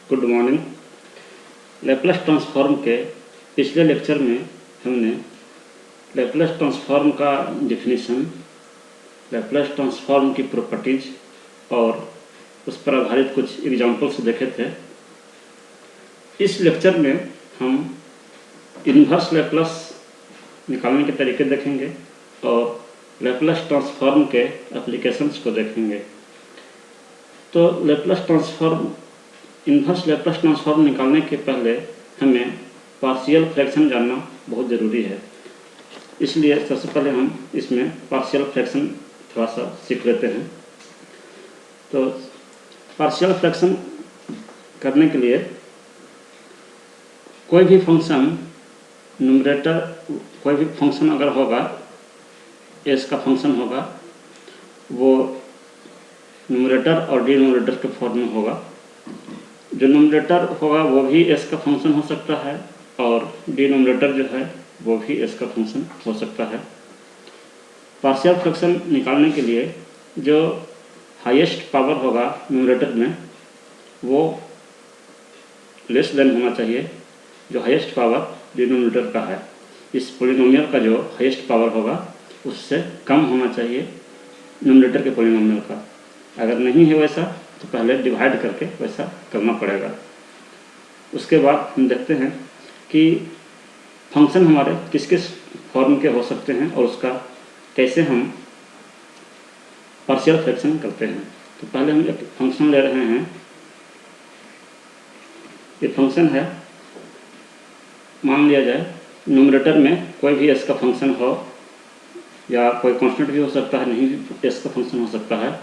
Good morning. Laplace transform के पिछले lecture में हमने लैप्लास ट्रांसफॉर्म का डेफिनेशन, लैप्लास ट्रांसफॉर्म की प्रॉपर्टीज और उस पर आधारित कुछ एग्जाम्पल्स देखे थे। इस लेक्चर में हम इन्वर्स लैप्लास निकालने के तरीके देखेंगे और लैप्लास ट्रांसफॉर्म के एप्लीकेशंस को देखेंगे। तो Laplace transform, inverse Laplace transform निकालने के पहले हमें पार्शियल फ्रैक्शन जानना बहुत ज़रूरी है। इसलिए सबसे पहले हम इसमें पार्शियल फ्रैक्शन थोड़ा सा सीख लेते हैं। तो पार्शियल फ्रैक्शन करने के लिए कोई भी फंक्शन न्यूमरेटर, कोई भी फंक्शन अगर होगा, एस का फंक्शन होगा, वो न्यूमरेटर और डिनोमिनेटर के फॉर्म में होगा। जो न्यूमरेटर होगा वो भी एस का फंक्शन हो सकता है और डिनोमिनेटर जो है वो भी एस का फंक्शन हो सकता है। पार्शियल फ्रैक्शन निकालने के लिए जो हाईएस्ट पावर होगा न्यूमरेटर में वो लेस देन होना चाहिए जो हाईएस्ट पावर डिनोमिनेटर का है। इस पॉलिनोमियल का जो हाईएस्ट पावर होगा उससे कम होना चाहिए न्यूमरेटर के पॉलिनोमियल का। अगर नहीं है वैसा तो पहले डिवाइड करके वैसा करना पड़ेगा। उसके बाद हम देखते हैं कि फंक्शन हमारे किस किस फॉर्म के हो सकते हैं और उसका कैसे हम पार्शियल फ्रैक्शन करते हैं। तो पहले हम एक फंक्शन ले रहे हैं। ये फंक्शन है, मान लिया जाए न्यूमरेटर में कोई भी एस का फंक्शन हो या कोई कांस्टेंट भी हो सकता है, नहीं भी एस का फंक्शन हो सकता है।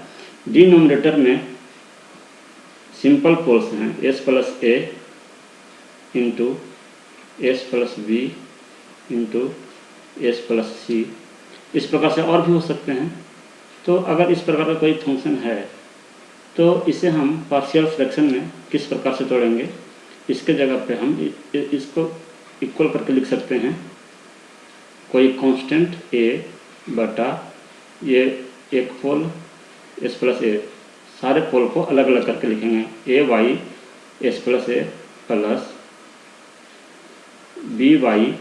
डिनोमिनेटर में सिंपल पोल्स हैं, एस प्लस ए into S plus B into S plus C. इस प्रकार से और भी हो सकते हैं। तो अगर इस प्रकार का कोई फंक्शन है तो इसे हम पार्शियल फ्रैक्शन में किस प्रकार से तोड़ेंगे, इसके जगह पे हम इसको इक्वल करके लिख सकते हैं। कोई कांस्टेंट ए बटा ये एक पोल एस प्लस ए, सारे पोल को अलग अलग करके लिखेंगे। A by S plus A plus B by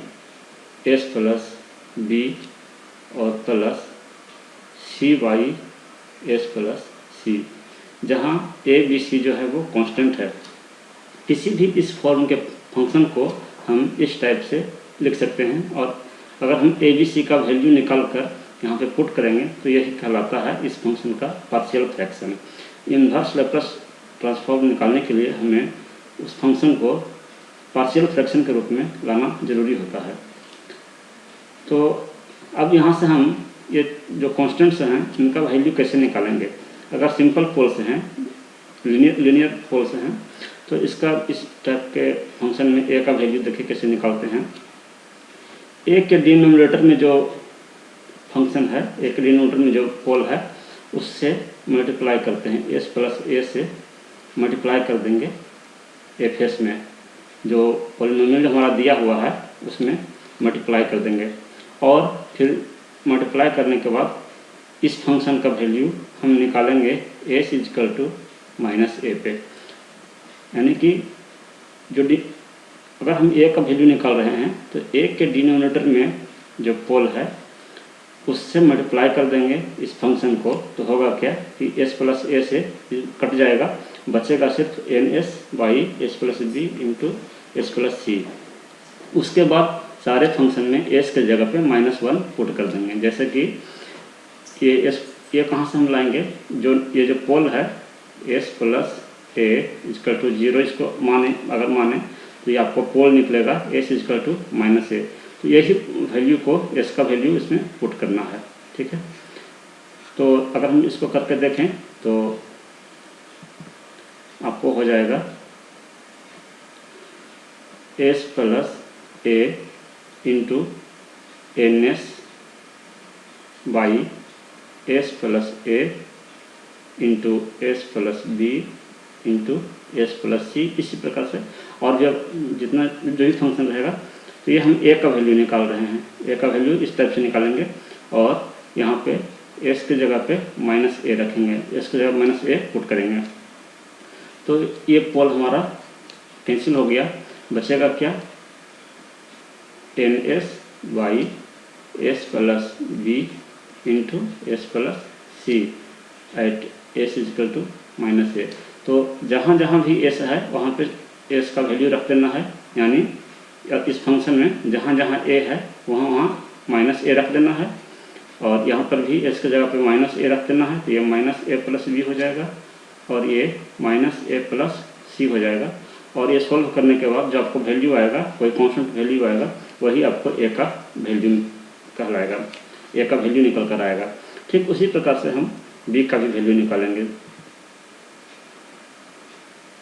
S plus B और plus C Y S plus C, जहाँ ए बी सी जो है वो कांस्टेंट है। किसी भी इस फॉर्म के फंक्शन को हम इस टाइप से लिख सकते हैं और अगर हम ए बी सी का वैल्यू निकाल कर यहाँ पे पुट करेंगे तो यही कहलाता है इस फंक्शन का partial fraction. Inverse Laplace transform निकालने के लिए हमें उस फंक्शन को पार्शियल फ्रैक्शन के रूप में लाना जरूरी होता है। तो अब यहाँ से हम ये जो कांस्टेंट्स हैं इनका वैल्यू कैसे निकालेंगे। अगर सिंपल पोल्स हैं, लीनियर पोल्स हैं, तो इसका इस टाइप के फंक्शन में ए का वैल्यू देखिए कैसे निकालते हैं। ए के डिनोमिनेटर में जो फंक्शन है, ए के डिनोमिनेटर में जो पोल है उससे मल्टीप्लाई करते हैं। एस प्लस ए से मल्टीप्लाई कर देंगे एफ एस में, जो पॉलिनोमियल हमारा दिया हुआ है उसमें मल्टीप्लाई कर देंगे और फिर मल्टीप्लाई करने के बाद इस फंक्शन का वैल्यू हम निकालेंगे S equal to minus A पे। यानी कि जो अगर हम ए का वैल्यू निकाल रहे हैं तो ए के डिनोमिनेटर में जो पोल है उससे मल्टीप्लाई कर देंगे इस फंक्शन को, तो होगा क्या कि एस प्लस ए से कट जाएगा, बचेगा सिर्फ N S by S plus B into S plus C. उसके बाद सारे फंक्शन में एस के जगह पे -1 पुट कर देंगे। जैसे कि ये एस, ये कहाँ से हम लाएंगे, जो ये जो पोल है s plus a equal to 0, इसको माने, अगर माने तो ये आपको पोल निकलेगा S equal to minus A. तो यही वैल्यू को, एस का वैल्यू इसमें पुट करना है। ठीक है, तो अगर हम इसको करके देखें तो आपको हो जाएगा S plus A into N S by S plus A into S plus B into S plus C. इसी प्रकार से और जब जितना जो भी फंक्शन रहेगा तो ये हम ए का वैल्यू निकाल रहे हैं। ए का वैल्यू इस टाइप से निकालेंगे और यहाँ पे एस की जगह पे माइनस ए रखेंगे, एस की जगह माइनस ए पुट करेंगे। तो ये पोल हमारा कैंसिल हो गया, बचेगा क्या 10s by S plus B into S plus C at S equal to minus A. तो जहाँ जहाँ भी एस है वहाँ पे एस का वैल्यू रख देना है, यानी इस फंक्शन में जहाँ जहाँ ए है वहाँ वहाँ माइनस ए रख देना है, और यहाँ पर भी एस की जगह पे माइनस ए रख देना है। तो ये माइनस ए प्लस बी हो जाएगा और ये माइनस ए प्लस सी हो जाएगा। और ये सोल्व करने के बाद जो आपको वैल्यू आएगा, कोई कॉन्स्टेंट वैल्यू आएगा, वही आपको ए का वैल्यू कहलाएगा, ए का वैल्यू निकल कर आएगा। ठीक उसी प्रकार से हम बी का भी वैल्यू निकालेंगे।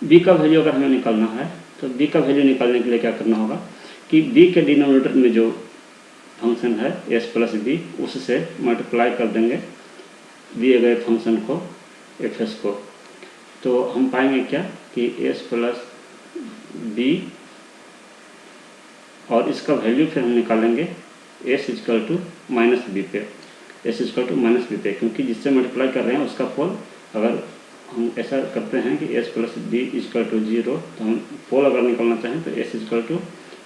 बी का वैल्यू अगर हमें निकालना है तो बी का वैल्यू निकालने के लिए क्या करना होगा कि बी के डिनोमिनेटर में जो फंक्शन है एस प्लस बी, उससे मल्टीप्लाई कर देंगे दिए गए फंक्शन को, एफ एस को। तो हम पाएंगे क्या कि एस प्लस बी, और इसका वैल्यू फिर हम निकालेंगे S equal to minus B पे, S equal to minus B पे, क्योंकि जिससे मल्टीप्लाई कर रहे हैं उसका पोल, अगर हम ऐसा करते हैं कि s plus b equal to 0, तो हम पोल अगर निकालना चाहें तो s equal to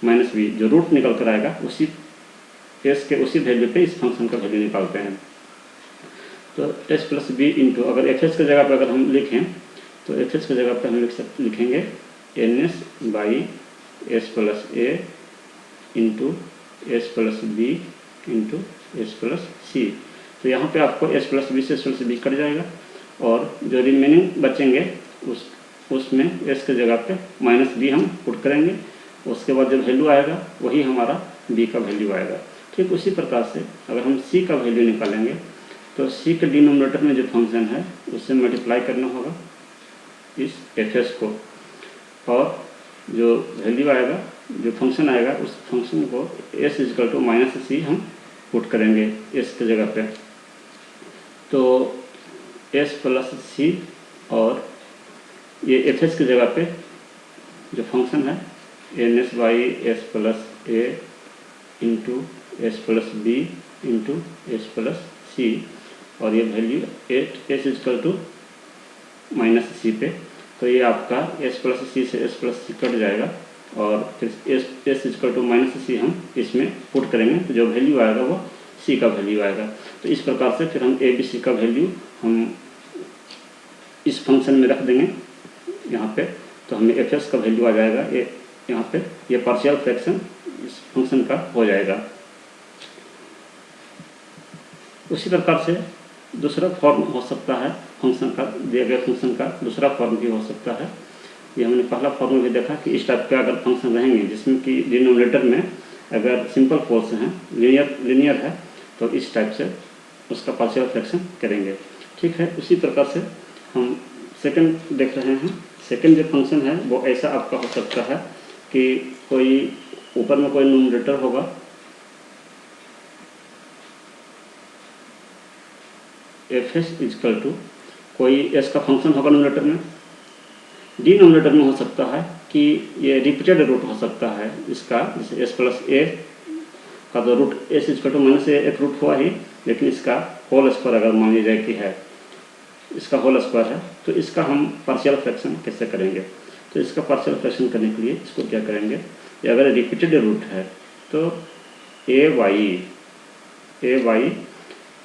minus b, जो रूट निकल कर आएगा उसी एस के उसी वैल्यू पे इस फंक्शन का वैल्यू निकालते हैं। तो एस प्लस बी इंटू, अगर एफ एस की जगह पर अगर हम लिखें तो एफ एस की जगह पर हम लिखेंगे N S by S plus A into S plus B into S plus C. तो यहाँ पे आपको एस प्लस बी से एस प्लस बी कट जाएगा, और जो रिमेनिंग बचेंगे उसमें एस की जगह पे माइनस बी हम पुट करेंगे। उसके बाद जो वैल्यू आएगा वही हमारा बी का वैल्यू आएगा। ठीक उसी प्रकार से अगर हम सी का वैल्यू निकालेंगे तो सी के डिनोमिनेटर में जो फंक्शन है उससे मल्टीप्लाई करना होगा इस एफ एस को, और जो वैल्यू आएगा, जो फंक्शन आएगा, उस फंक्शन को एस इजकल टू माइनस सी हम पुट करेंगे एस की जगह पे। तो एस प्लस सी, और ये एफ एस की जगह पे जो फंक्शन है N S by S plus A into S plus B into S plus C, और ये value at S equal to minus C पे। तो ये आपका एस प्लस सी से एस प्लस सी कट जाएगा, और फिर एस इजकल टू माइनस सी हम इसमें पुट करेंगे, तो जो वैल्यू आएगा वो सी का वैल्यू आएगा। तो इस प्रकार से फिर हम ए बी सी का वैल्यू हम इस फंक्शन में रख देंगे यहाँ पे, तो हमें एफ एस का वैल्यू आ जाएगा यहाँ पे, ये पार्शियल फ्रैक्शन इस फंक्शन का हो जाएगा। उसी प्रकार से दूसरा फॉर्म हो सकता है फंक्शन का, दिए गए फंक्शन का दूसरा फॉर्म भी हो सकता है। ये हमने पहला फॉर्म में भी देखा कि इस टाइप के अगर फंक्शन रहेंगे जिसमें कि डिनोमिनेटर में अगर सिंपल पोल्स हैं, लीनियर है, तो इस टाइप से उसका पार्शियल फ्रैक्शन करेंगे। ठीक है, उसी प्रकार से हम सेकंड देख रहे हैं। सेकंड जो फंक्शन है वो ऐसा आपका हो सकता है कि कोई ऊपर में कोई न्यूमरेटर होगा, एफ एस इजकल टू कोई एस का फंक्शन होगा न्यूमरेटर में, डिनोमिनेटर में हो सकता है कि ये रिपीटेड रूट हो सकता है इसका, जैसे एस प्लस ए का तो root S equal to minus A एक रूट हुआ ही, लेकिन इसका होल स्क्वायर अगर मान लीजिए कि है, इसका होल स्क्वायर है, तो इसका हम पार्शियल फ्रैक्शन कैसे करेंगे। तो इसका पार्शियल फ्रैक्शन करने के लिए इसको क्या करेंगे, ये अगर रिपीटेड रूट है तो A by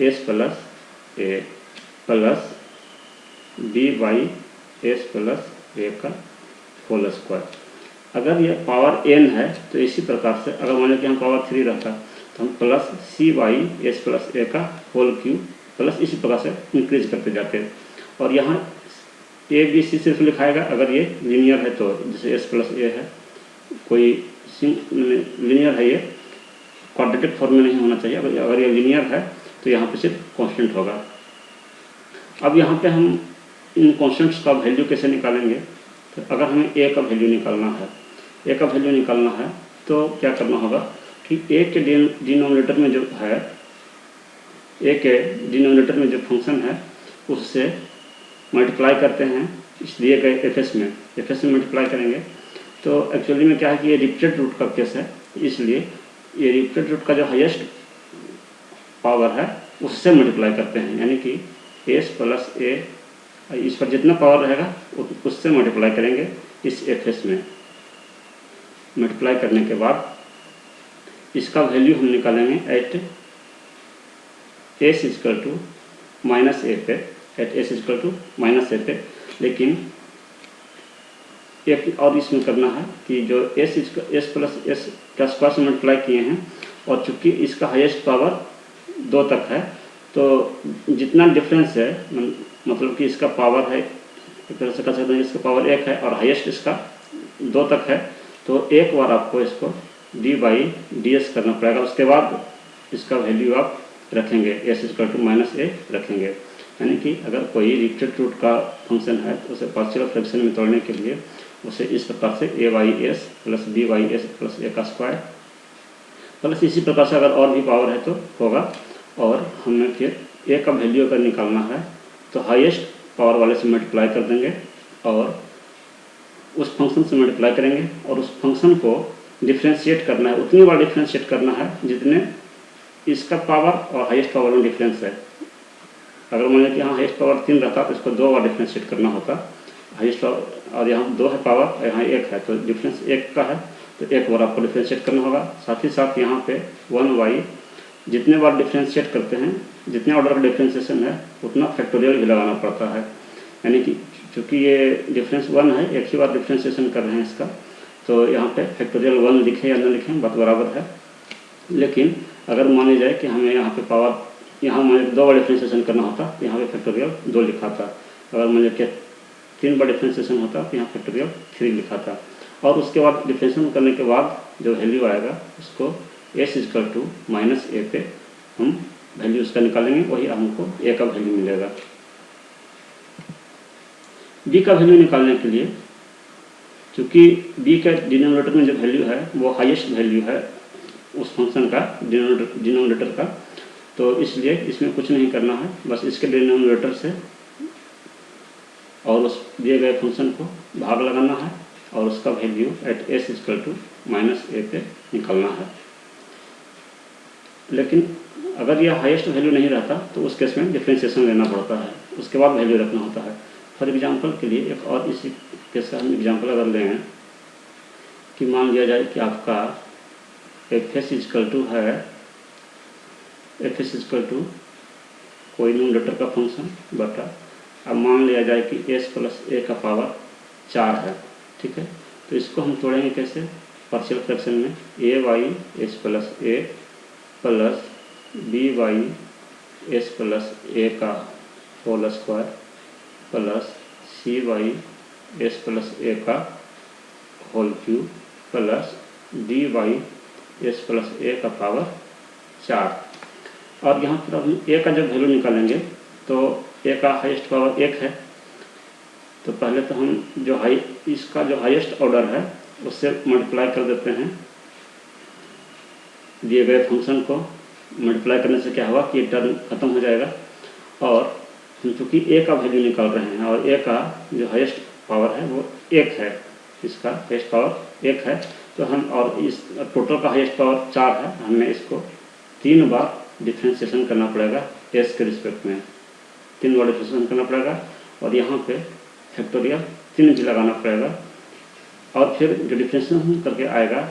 S plus A plus B by S plus ए का होल स्क्वायर। अगर ये पावर एन है तो इसी प्रकार से अगर मान लीजिए कि हम पावर 3 रहता तो हम plus C Y S plus ए का होल क्यूब प्लस इसी प्रकार से इंक्रीज करते जाते हैं। और यहाँ ए बी सी सिर्फ लिखाएगा अगर ये लीनियर है, तो जैसे एस प्लस ए है, कोई लीनियर है, ये क्वाड्रेटिक फॉर्म में नहीं होना चाहिए। अगर ये लीनियर है तो यहाँ पे सिर्फ कांस्टेंट होगा। अब यहाँ पे हम इन कांस्टेंट्स का वैल्यू कैसे निकालेंगे, तो अगर हमें ए का वैल्यू निकालना है, तो क्या करना होगा कि ए के डिनोमिनेटर में जो है, ए के डिनोमिनेटर में जो फंक्शन है उससे मल्टीप्लाई करते हैं इस दिए गए एफ एस में मल्टीप्लाई करेंगे। तो एक्चुअली में क्या है कि ये रिपीटेड रूट का केस है, इसलिए ये रिपीटेड रूट का जो हाईएस्ट पावर है उससे मल्टीप्लाई करते हैं, यानी कि एस प्लस ए, इस पर जितना पावर रहेगा उससे मल्टीप्लाई करेंगे इस एफ एस में। मल्टीप्लाई करने के बाद इसका वैल्यू हम निकालेंगे at S equal to minus A पे, at S equal to minus A पे। लेकिन एक और इसमें करना है कि जो एस प्लस एस का स्क्वायर से मल्टीप्लाई किए हैं और चूंकि इसका हाईएस्ट पावर 2 तक है, तो जितना डिफरेंस है मतलब कि इसका पावर है, एक तरह से कह सकते हैं इसका पावर 1 है और हाईएस्ट इसका 2 तक है, तो एक बार आपको इसको d/ds करना पड़ेगा। उसके बाद इसका वैल्यू आप रखेंगे एस इक्वल टू माइनस ए रखेंगे। यानी कि अगर कोई रिपीटेड रूट का फंक्शन है तो उसे पार्शियल फ्रैक्शन में तोड़ने के लिए उसे इस प्रकार से a/s प्लस b/s प्लस ए का स्क्वायर प्लस इसी प्रकार से अगर और भी पावर है तो होगा। और हमें फिर ए का वैल्यू अगर निकालना है तो हाईएस्ट पावर वाले से मल्टीप्लाई कर देंगे और उस फंक्शन से मल्टीप्लाई करेंगे और उस फंक्शन को डिफ्रेंशिएट करना है, उतनी बार डिफ्रेंशिएट करना है जितने इसका पावर और हाईएस्ट पावर में डिफरेंस है। अगर मान लें कि यहाँ हाईएस्ट पावर 3 रहता तो इसको 2 बार डिफ्रेंशिएट करना होता, हाईएस्ट पावर, और यहाँ 2 है पावर और यहाँ 1 है, तो डिफरेंस 1 का है तो 1 बार आपको डिफ्रेंशिएट करना होगा। साथ ही साथ यहाँ पे 1y जितने बार डिफ्रेंशिएट करते हैं, जितने ऑर्डर का डिफ्रेंशिएशन है उतना फैक्टोरियल भी लगाना पड़ता है। यानी कि चूँकि ये डिफरेंस 1 है, एक ही बार डिफ्रेंशिएशन कर रहे हैं इसका, तो यहाँ पे फैक्टोरियल 1 लिखें या न लिखें बात बराबर है। लेकिन अगर माने जाए कि हमें यहाँ पे पावर, यहाँ मान 2 बार डिफ्रेंशिएशन करना होता तो यहाँ पे फैक्टोरियल 2 लिखा था। अगर मान लीजिए 3 बार डिफ्रेंशिएशन होता तो यहाँ फैक्टोरियल 3 लिखा था। और उसके बाद डिफ्रेंशिएशन करने के बाद जो वैल्यू आएगा उसको S equal to minus A पे हम वैल्यू उसका निकालेंगे, वही हमको ए का वैल्यू मिलेगा। बी का वैल्यू निकालने के लिए चूँकि बी का डिनोमिनेटर में जो वैल्यू है वो हाईएस्ट वैल्यू है उस फंक्शन का डिनोमिनेटर का, तो इसलिए इसमें कुछ नहीं करना है, बस इसके डिनोमिनेटर से और उस दिए गए फंक्शन को भाग लगाना है और उसका value at S equal to minus A पे निकालना है। लेकिन अगर यह हाईएस्ट वैल्यू नहीं रहता तो उस केस में डिफ्रेंशिएशन लेना पड़ता है, उसके बाद वैल्यू रखना होता है। फॉर एग्जांपल के लिए एक और इसी केस का हम एग्जांपल अगर लें कि मान लिया जाए कि आपका एफ एस इक्वल टू है, एफ एस इक्वल टू कोई डिनोमिनेटर का फंक्शन बटा, अब मान लिया जाए कि एस प्लस ए का पावर 4 है, ठीक है। तो इसको हम तोड़ेंगे कैसे, पार्शियल फ्रैक्शन में a/s plus A plus b/s plus ए का whole square plus c/s plus ए का whole cube plus d/s plus ए का पावर 4। और यहाँ पर हम ए का जब वैल्यू निकालेंगे तो ए का हाईएस्ट पावर 1 है, तो पहले तो हम जो इसका जो हाईएस्ट ऑर्डर है उससे मल्टीप्लाई कर देते हैं। दिए गए फंक्शन को मल्टीप्लाई करने से क्या हुआ कि टर्म खत्म हो जाएगा। और हम चूँकि ए का वैल्यू निकाल रहे हैं और ए का जो हाईएस्ट पावर है वो 1 है, इसका हाईएस्ट पावर 1 है, तो हम और इस टोटल का हाईएस्ट पावर 4 है, हमें इसको 3 बार डिफ्रेंशिएशन करना पड़ेगा एस के रिस्पेक्ट में, 3 बार डिफ्रेंशिएशन करना पड़ेगा और यहाँ पे फैक्टोरियल 3 भी लगाना पड़ेगा। और फिर जो डिफ्रेंशिएशन करके आएगा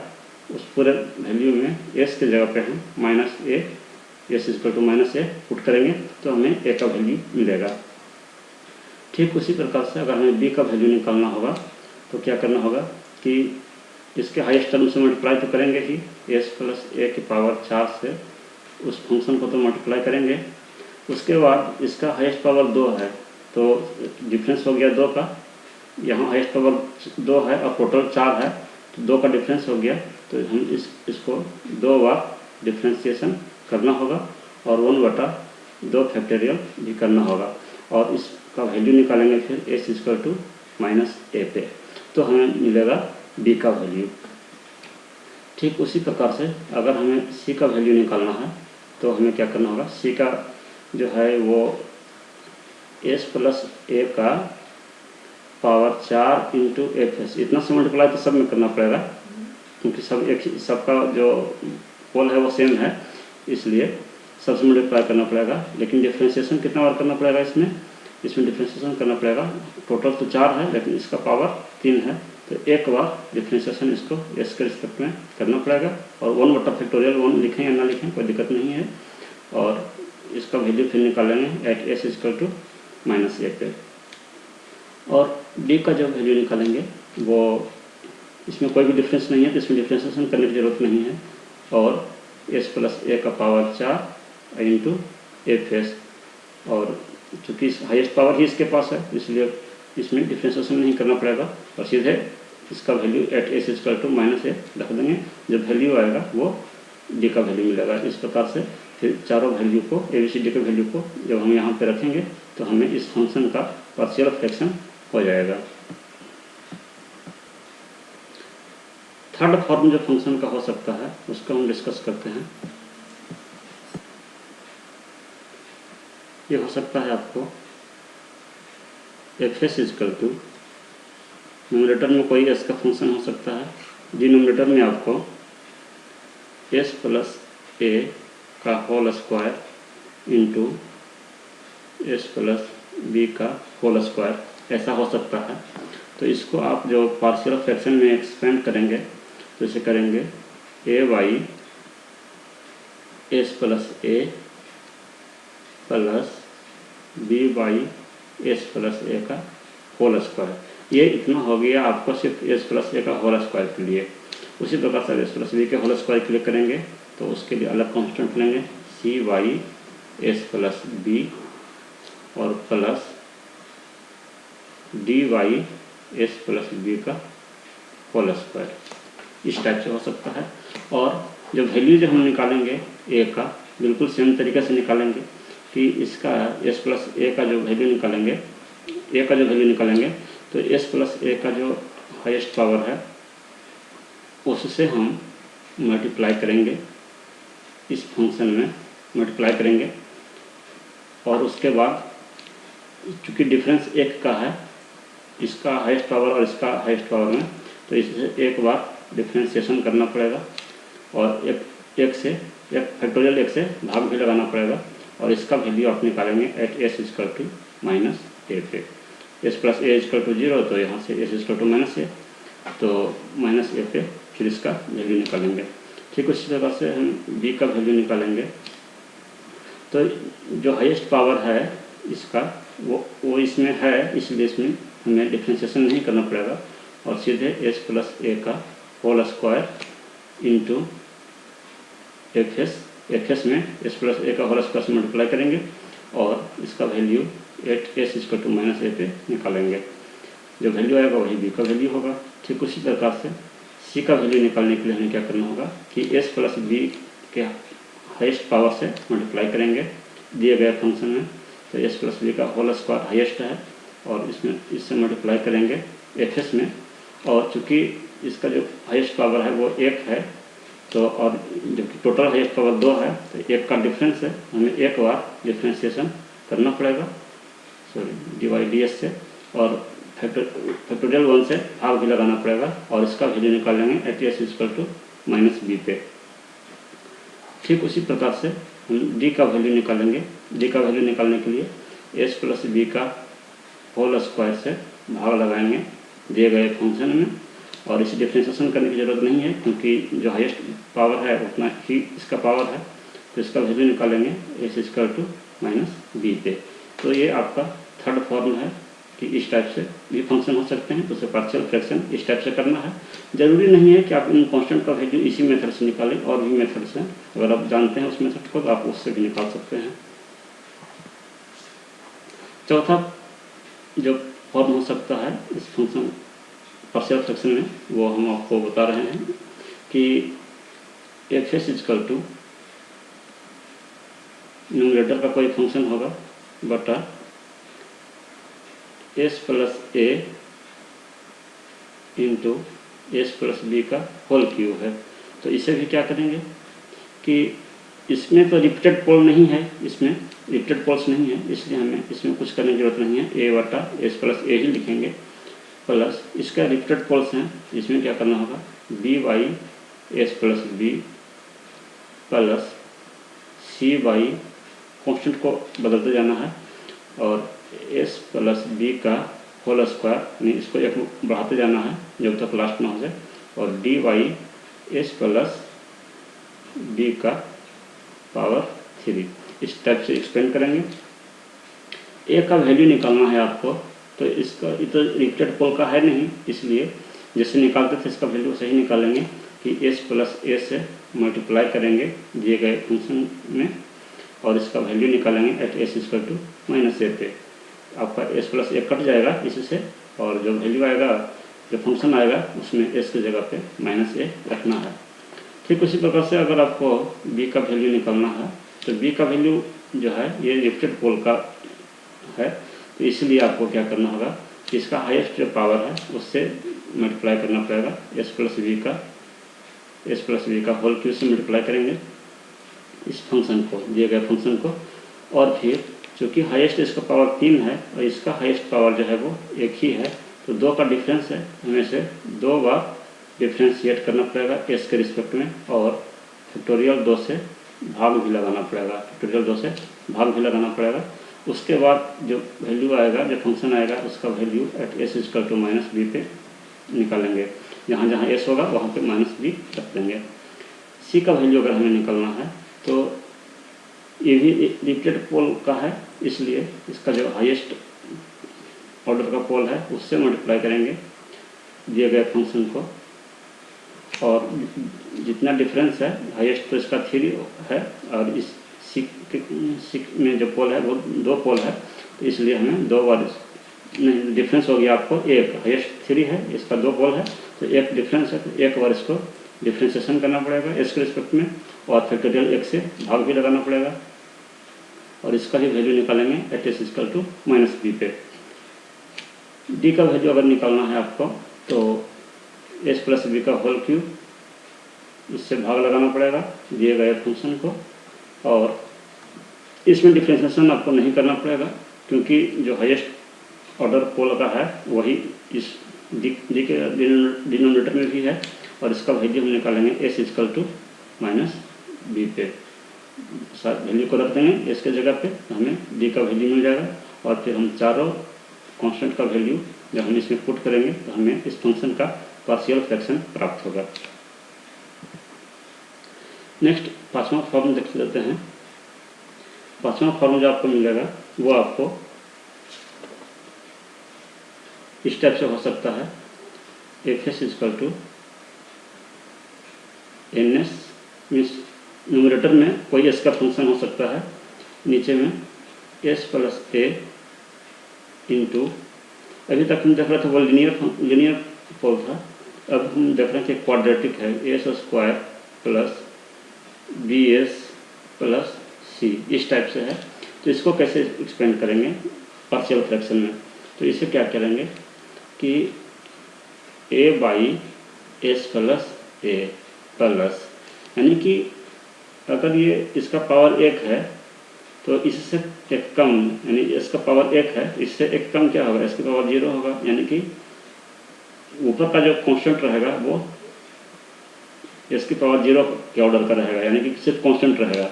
उस पूरे वैल्यू में एस के जगह पे हम minus a, s equal to minus a put करेंगे तो हमें ए का वैल्यू मिलेगा। ठीक उसी प्रकार से अगर हमें बी का वैल्यू निकालना होगा तो क्या करना होगा कि इसके हाईएस्ट टर्म से मल्टीप्लाई तो करेंगे ही, एस प्लस ए की पावर 4 से उस फंक्शन को तो मल्टीप्लाई करेंगे। उसके बाद इसका हाईएस्ट पावर 2 है तो डिफरेंस हो गया 2 का, यहाँ हाईएस्ट पावर 2 है और टोटल 4 है तो 2 का डिफरेंस हो गया, तो हम इसको 2 बार डिफ्रेंशिएशन करना होगा और 1/2 फैक्टोरियल भी करना होगा और इसका वैल्यू निकालेंगे फिर S equal to minus A पे, तो हमें मिलेगा बी का वैल्यू। ठीक उसी प्रकार से अगर हमें सी का वैल्यू निकालना है तो हमें क्या करना होगा, सी का जो है वो एस प्लस ए का पावर 4 इंटू एफ एस, इतना से मल्टीप्लाई तो सब में करना पड़ेगा क्योंकि सब एक ही, सबका जो पोल है वो सेम है, इसलिए सबसे मल्टीप्लाई करना पड़ेगा। लेकिन डिफ्रेंशिएशन कितना बार करना पड़ेगा, इसमें डिफ्रेंशिएशन करना पड़ेगा। टोटल तो 4 है लेकिन इसका पावर 3 है तो एक बार डिफ्रेंशिएशन इसको एस के रिस्पेक्ट में करना पड़ेगा, और 1/(1) लिखें या ना लिखें कोई दिक्कत नहीं है, और इसका वैल्यू फिर निकालेंगे at S equal to -a पे। और डी का जो वैल्यू निकालेंगे वो इसमें कोई भी डिफरेंस नहीं है, तो इसमें डिफ्रेंशिएशन करने की ज़रूरत नहीं है, और एस प्लस ए का पावर 4 इंटू एफ एस, और चूँकि हाईएस्ट पावर ही इसके पास है इसलिए इसमें डिफ्रेंशिएशन नहीं करना पड़ेगा, और सीधे इसका value at S equal to -a रख देंगे। जब वैल्यू आएगा वो डी का वैल्यू मिलेगा। इस प्रकार से फिर चारों वैल्यू को, ए बी सी डी के वैल्यू को जब हम यहाँ पे रखेंगे तो हमें इस फंक्शन का पार्शियल फ्रैक्शन हो जाएगा। थर्ड फॉर्म जो फंक्शन का हो सकता है उसको हम डिस्कस करते हैं। ये हो सकता है आपको f s equal to, numerator में कोई एस का फंक्शन हो सकता है, डिनोमिनेटर में आपको एस प्लस ए का whole square into S plus B का होल स्क्वायर, ऐसा हो सकता है। तो इसको आप जो पार्शियल फ्रैक्शन में एक्सपेंड करेंगे तो इसे करेंगे A by S plus A plus B by S plus ए का होल स्क्वायर। ये इतना हो गया आपको सिर्फ एस प्लस ए का होल स्क्वायर के लिए। उसी प्रकार से एस प्लस बी के होल स्क्वायर के लिए करेंगे तो उसके लिए अलग कांस्टेंट लेंगे, c Y S plus B और plus d y S plus B का होल स्क्वायर, इस टाइप से हो सकता है। और जो वैल्यू जो हम निकालेंगे ए का, बिल्कुल सेम तरीके से निकालेंगे कि इसका एस प्लस ए का जो वैल्यू निकालेंगे तो एस प्लस ए का जो हाईएस्ट पावर है उससे हम मल्टीप्लाई करेंगे, इस फंक्शन में मल्टीप्लाई करेंगे, और उसके बाद चूँकि डिफरेंस एक का है, इसका हाईएस्ट पावर और इसका हाईएस्ट पावर में, तो इससे एक बार डिफ्रेंशिएशन करना पड़ेगा और एक फैक्टोरियल एक से भाग भी लगाना पड़ेगा, और इसका वैल्यू आप निकालेंगे at S equal to -a पे। S plus a equal to 0 तो यहाँ से एस इक्वल टू -a, तो -a पे फिर इसका वैल्यू निकालेंगे। ठीक उसी प्रकार से हम बी का वैल्यू निकालेंगे। तो जो हाईएस्ट पावर है इसका वो इसमें है, इसलिए इसमें हमें डिफ्रेंशिएशन नहीं करना पड़ेगा, और सीधे एस प्लस ए का whole square into f s में एस प्लस ए का होल स्क्वायर से मल्टीप्लाई करेंगे, और इसका value at S equal to -a पे निकालेंगे। जो वैल्यू आएगा वही बी का वैल्यू होगा। ठीक उसी प्रकार से सी का वैल्यू निकालने के लिए हमें क्या करना होगा कि एस प्लस बी के हाईएस्ट पावर से मल्टीप्लाई करेंगे दिए गए फंक्शन में, तो एस प्लस बी का होल स्क्वायर हाईएस्ट है, और इससे मल्टीप्लाई करेंगे एफ एस में, और चूँकि इसका जो हाईएस्ट पावर है वो 1 है, तो और जबकि टोटल हाईएस्ट पावर 2 है, तो 1 का डिफरेंस है, हमें एक बार डिफ्रेंशिएशन करना पड़ेगा, सॉरी डिवाइड डी एस से, और फैक्टोरियल 1 से भाग भी लगाना पड़ेगा, और इसका वैल्यू निकाल लेंगे at S equal to -b पे। ठीक उसी प्रकार से हम डी का वैल्यू निकालेंगे। डी का वैल्यू निकालने के लिए एस प्लस बी का होल स्क्वायर से भाग लगाएंगे दिए गए फंक्शन में, और इसे डिफ्रेंशिएशन करने की ज़रूरत नहीं है क्योंकि जो हाईएस्ट पावर है उतना ही इसका पावर है, तो इसका वैल्यू निकालेंगे एस इक्वल टू -b पे। तो ये आपका थर्ड फॉर्म है कि इस टाइप से भी फंक्शन हो सकते हैं, तो उसे पार्शियल फ्रैक्शन इस टाइप से करना है। ज़रूरी नहीं है कि आप इन कांस्टेंट का वैल्यू इसी मेथड से निकालें, और भी मेथड्स हैं, अगर आप जानते हैं उस मेथड को तो आप उससे भी निकाल सकते हैं। चौथा जो फॉर्म हो सकता है इस फंक्शन पार्शियल फ्रैक्शन में, वो हम आपको बता रहे हैं कि f s equal to numerator का कोई फंक्शन होगा बटा एस प्लस ए इंटू एस प्लस बी का होल क्यूब है। तो इसे भी क्या करेंगे कि इसमें तो रिपीटेड पोल नहीं है, इसमें रिपीटेड पोल्स नहीं है, इसलिए हमें इसमें कुछ करने की जरूरत नहीं है, ए बटा एस प्लस ए ही लिखेंगे, प्लस इसका रिपीटेड पोल्स हैं, इसमें क्या करना होगा B by S plus B plus C by, constant को बदलते जाना है, और एस प्लस बी का होल स्क्वायर, यानी इसको एक बढ़ाते जाना है जब तक लास्ट में हो जाए, और d y S plus B का पावर 3, इस टाइप से एक्सपेंड करेंगे। ए का वैल्यू निकालना है आपको, तो इसका तो रिपीटेड पोल का है नहीं, इसलिए जैसे निकालते थे इसका वैल्यू सही निकालेंगे कि एस प्लस ए से मल्टीप्लाई करेंगे दिए गए फंक्शन में, और इसका वैल्यू निकालेंगे at S equal to minus A पे। आपका एस प्लस ए कट जाएगा इससे, और जो वैल्यू आएगा, जो फंक्शन आएगा उसमें एस की जगह पे माइनस ए रखना है। ठीक उसी प्रकार से अगर आपको बी का वैल्यू निकालना है, तो बी का वैल्यू जो है ये रिपीटेड पोल का है, तो इसलिए आपको क्या करना होगा कि इसका हाईएस्ट जो पावर है उससे मल्टीप्लाई करना पड़ेगा, एस प्लस बी का होल क्यू से मल्टीप्लाई करेंगे इस फंक्शन को, दिए गए फंक्शन को। और फिर चूँकि हाईएस्ट इसका पावर 3 है और इसका हाईएस्ट पावर जो है वो 1 ही है, तो 2 का डिफरेंस है, हमें से 2 बार डिफ्रेंशिएट करना पड़ेगा एस के रिस्पेक्ट में, और फैक्टोरियल 2 से भाग भी लगाना पड़ेगा। उसके बाद जो वैल्यू आएगा, जो फंक्शन आएगा, उसका value at S equal to minus B पे निकालेंगे। जहाँ जहाँ एस होगा वहाँ पे माइनस बी रख देंगे। सी का वैल्यू अगर हमें निकालना है, तो ये भी रिपीटेड पोल का है, इसलिए इसका जो हाईएस्ट ऑर्डर का पोल है उससे मल्टीप्लाई करेंगे दिए गए फंक्शन को, और जितना डिफरेंस है, हाईएस्ट तो इसका 3 है, और इस सी में जो पोल है वो 2 पोल है, तो इसलिए हमें 2 बार नहीं, डिफरेंस हो गया आपको 1, हाईएस्ट 3 है, इसका 2 पोल है, तो 1 डिफरेंस है, तो 1 बार इसको डिफ्रेंशिएशन करना पड़ेगा एस के रिस्पेक्ट में, और फैक्टोरियल 1 से भाग भी लगाना पड़ेगा, और इसका भी वैल्यू निकालेंगे at S equal to minus B पे। डी का वैल्यू अगर निकालना है आपको, तो एस प्लस बी का होल क्यूब, इससे भाग लगाना पड़ेगा दिए गए फंक्शन को, और इसमें डिफ्रेंशिएशन आपको नहीं करना पड़ेगा, क्योंकि जो हाईएस्ट ऑर्डर पोल का है वही इस डी के डिनोमिनेटर में भी है, और इसका वैल्यू हम निकालेंगे s equal to minus B पे। वैल्यू को रख देंगे एस के जगह पे, हमें डी का वैल्यू मिल जाएगा, और फिर हम चारों कांस्टेंट का वैल्यू जब हम इसमें पुट करेंगे तो हमें इस फंक्शन का पार्शियल फ्रैक्शन प्राप्त होगा। नेक्स्ट 5वां फॉर्म देख लेते हैं। 5वां फॉर्म जो आपको मिलेगा वो आपको इस टाइप से हो सकता है, f s equal to n s, means numerator में कोई एस का फंक्शन हो सकता है, नीचे में एस प्लस ए इंटू, अभी तक हम देख रहे थे वो लीनियर पोल था, अब हम देख रहे हैं कि क्वाड्रेटिक है, S square plus B S plus C, इस टाइप से है। तो इसको कैसे एक्सपेंड करेंगे पार्शियल फ्रैक्शन में, तो इसे क्या करेंगे कि A by S plus A plus, यानी कि अगर ये इसका पावर 1 है तो इससे एक कम, यानी इसका पावर 1 है, इससे एक कम क्या होगा, इसका पावर 0 होगा, यानी कि ऊपर का जो कांस्टेंट रहेगा वो इसकी पावर 0 के ऑर्डर का रहेगा, यानी कि सिर्फ कांस्टेंट रहेगा।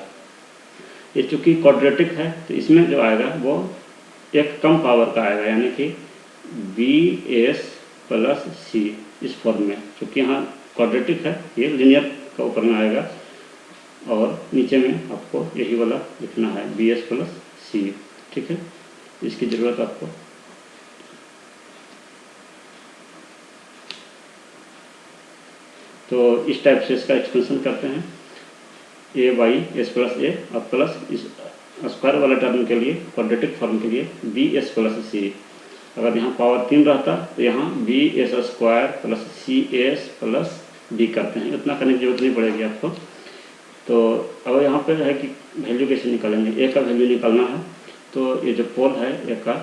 ये चूँकि क्वाड्रेटिक है तो इसमें जो आएगा वो एक कम पावर का आएगा, यानी कि बी एस प्लस सी इस फॉर्म में, क्योंकि यहाँ क्वाड्रेटिक है, ये लिनियर का ऊपर में आएगा, और नीचे में आपको यही वाला लिखना है बी एस प्लस सी। ठीक है, इसकी ज़रूरत आपको तो इस टाइप से इसका एक्सपेंशन करते हैं, ए बाई एस प्लस ए और प्लस इस स्क्वायर वाला टर्म के लिए, क्वाड्रेटिक फॉर्म के लिए बी एस प्लस सी। अगर यहाँ पावर 3 रहता तो यहाँ b s square plus c s plus d करते हैं, इतना करने की जरूरत नहीं पड़ेगी आपको। तो अब यहाँ पे है कि वैल्यू कैसे निकालेंगे, ए का वैल्यू निकालना है, तो ये जो पोल है ए का,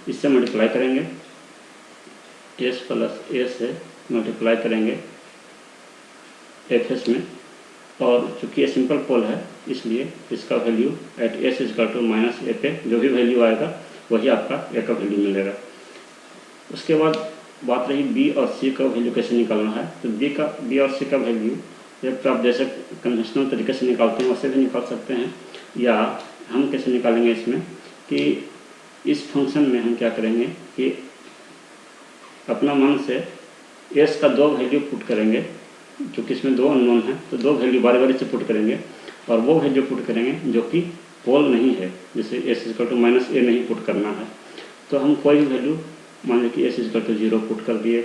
इससे मल्टीप्लाई करेंगे, एस प्लस ए से मल्टीप्लाई करेंगे एफ एस में, और चूँकि ये सिंपल पोल है इसलिए इसका value at S equal to minus A पे जो भी वैल्यू आएगा वही आपका ए का वैल्यू मिलेगा। उसके बाद बात रही बी और सी का वैल्यू कैसे निकालना है, तो बी और सी का वैल्यू एक तो आप जैसे कन्वेंशनल तरीके से निकालते हैं वैसे भी निकाल सकते हैं, या हम कैसे निकालेंगे इसमें कि इस फंक्शन में हम क्या करेंगे कि अपना मन से एस का 2 वैल्यू पुट करेंगे, क्योंकि इसमें 2 अननोन है तो 2 वैल्यू बारी बारी से पुट करेंगे, और वो वैल्यू पुट करेंगे जो कि पोल नहीं है, जैसे एस इक्वल टू माइनस ए नहीं पुट करना है। तो हम कोई भी वैल्यू मान लीजिए कि एस इक्वल टू 0 पुट कर दिए,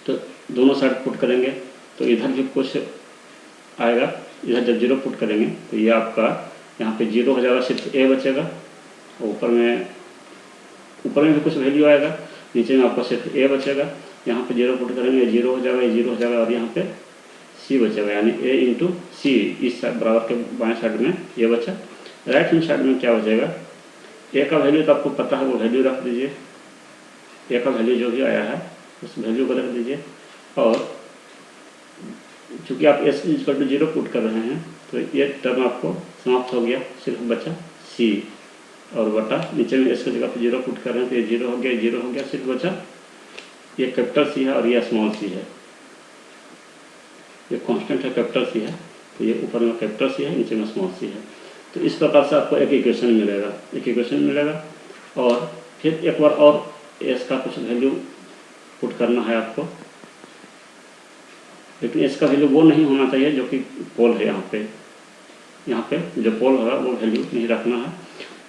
तो दोनों साइड पुट करेंगे तो इधर भी कुछ आएगा, इधर जब 0 पुट करेंगे तो ये आपका यहाँ पे 0 हो जाएगा, सिर्फ ए बचेगा, और ऊपर में भी कुछ वैल्यू आएगा, नीचे में आपका सिर्फ ए बचेगा। यहाँ पे 0 पुट करेंगे, 0 हो जाएगा, ये 0 हो जाएगा, और यहाँ पे सी बचेगा, यानी ए इंटू सी, इस बराबर के बाएं साइड में ये बचा। राइट हैंड साइड में क्या बचेगा, ए का वैल्यू तो आपको पता है, वो वैल्यू रख दीजिए, ए का वैल्यू जो भी आया है उस वैल्यू को रख दीजिए, और चूँकि आप एस इक्वल टू 0 पुट कर रहे हैं तो ये टर्म आपको समाप्त हो गया, सिर्फ बचा सी, और बटा नीचे में एस की जगह पे 0 पुट कर रहे हैं तो ये 0 हो गया, 0 हो गया, सिर्फ बचा ये कैपिटल सी है और ये स्मॉल सी है, ये कांस्टेंट है कैपिटल सी है, तो ये ऊपर में कैपिटल सी है, नीचे में स्मॉल सी है। तो इस प्रकार से आपको एक इक्वेशन मिलेगा, और फिर एक बार और एस का कुछ वैल्यू पुट करना है आपको, लेकिन एस का वैल्यू वो नहीं होना चाहिए जो कि पोल है। यहाँ पे जो पोल होगा वो वैल्यू नहीं रखना है।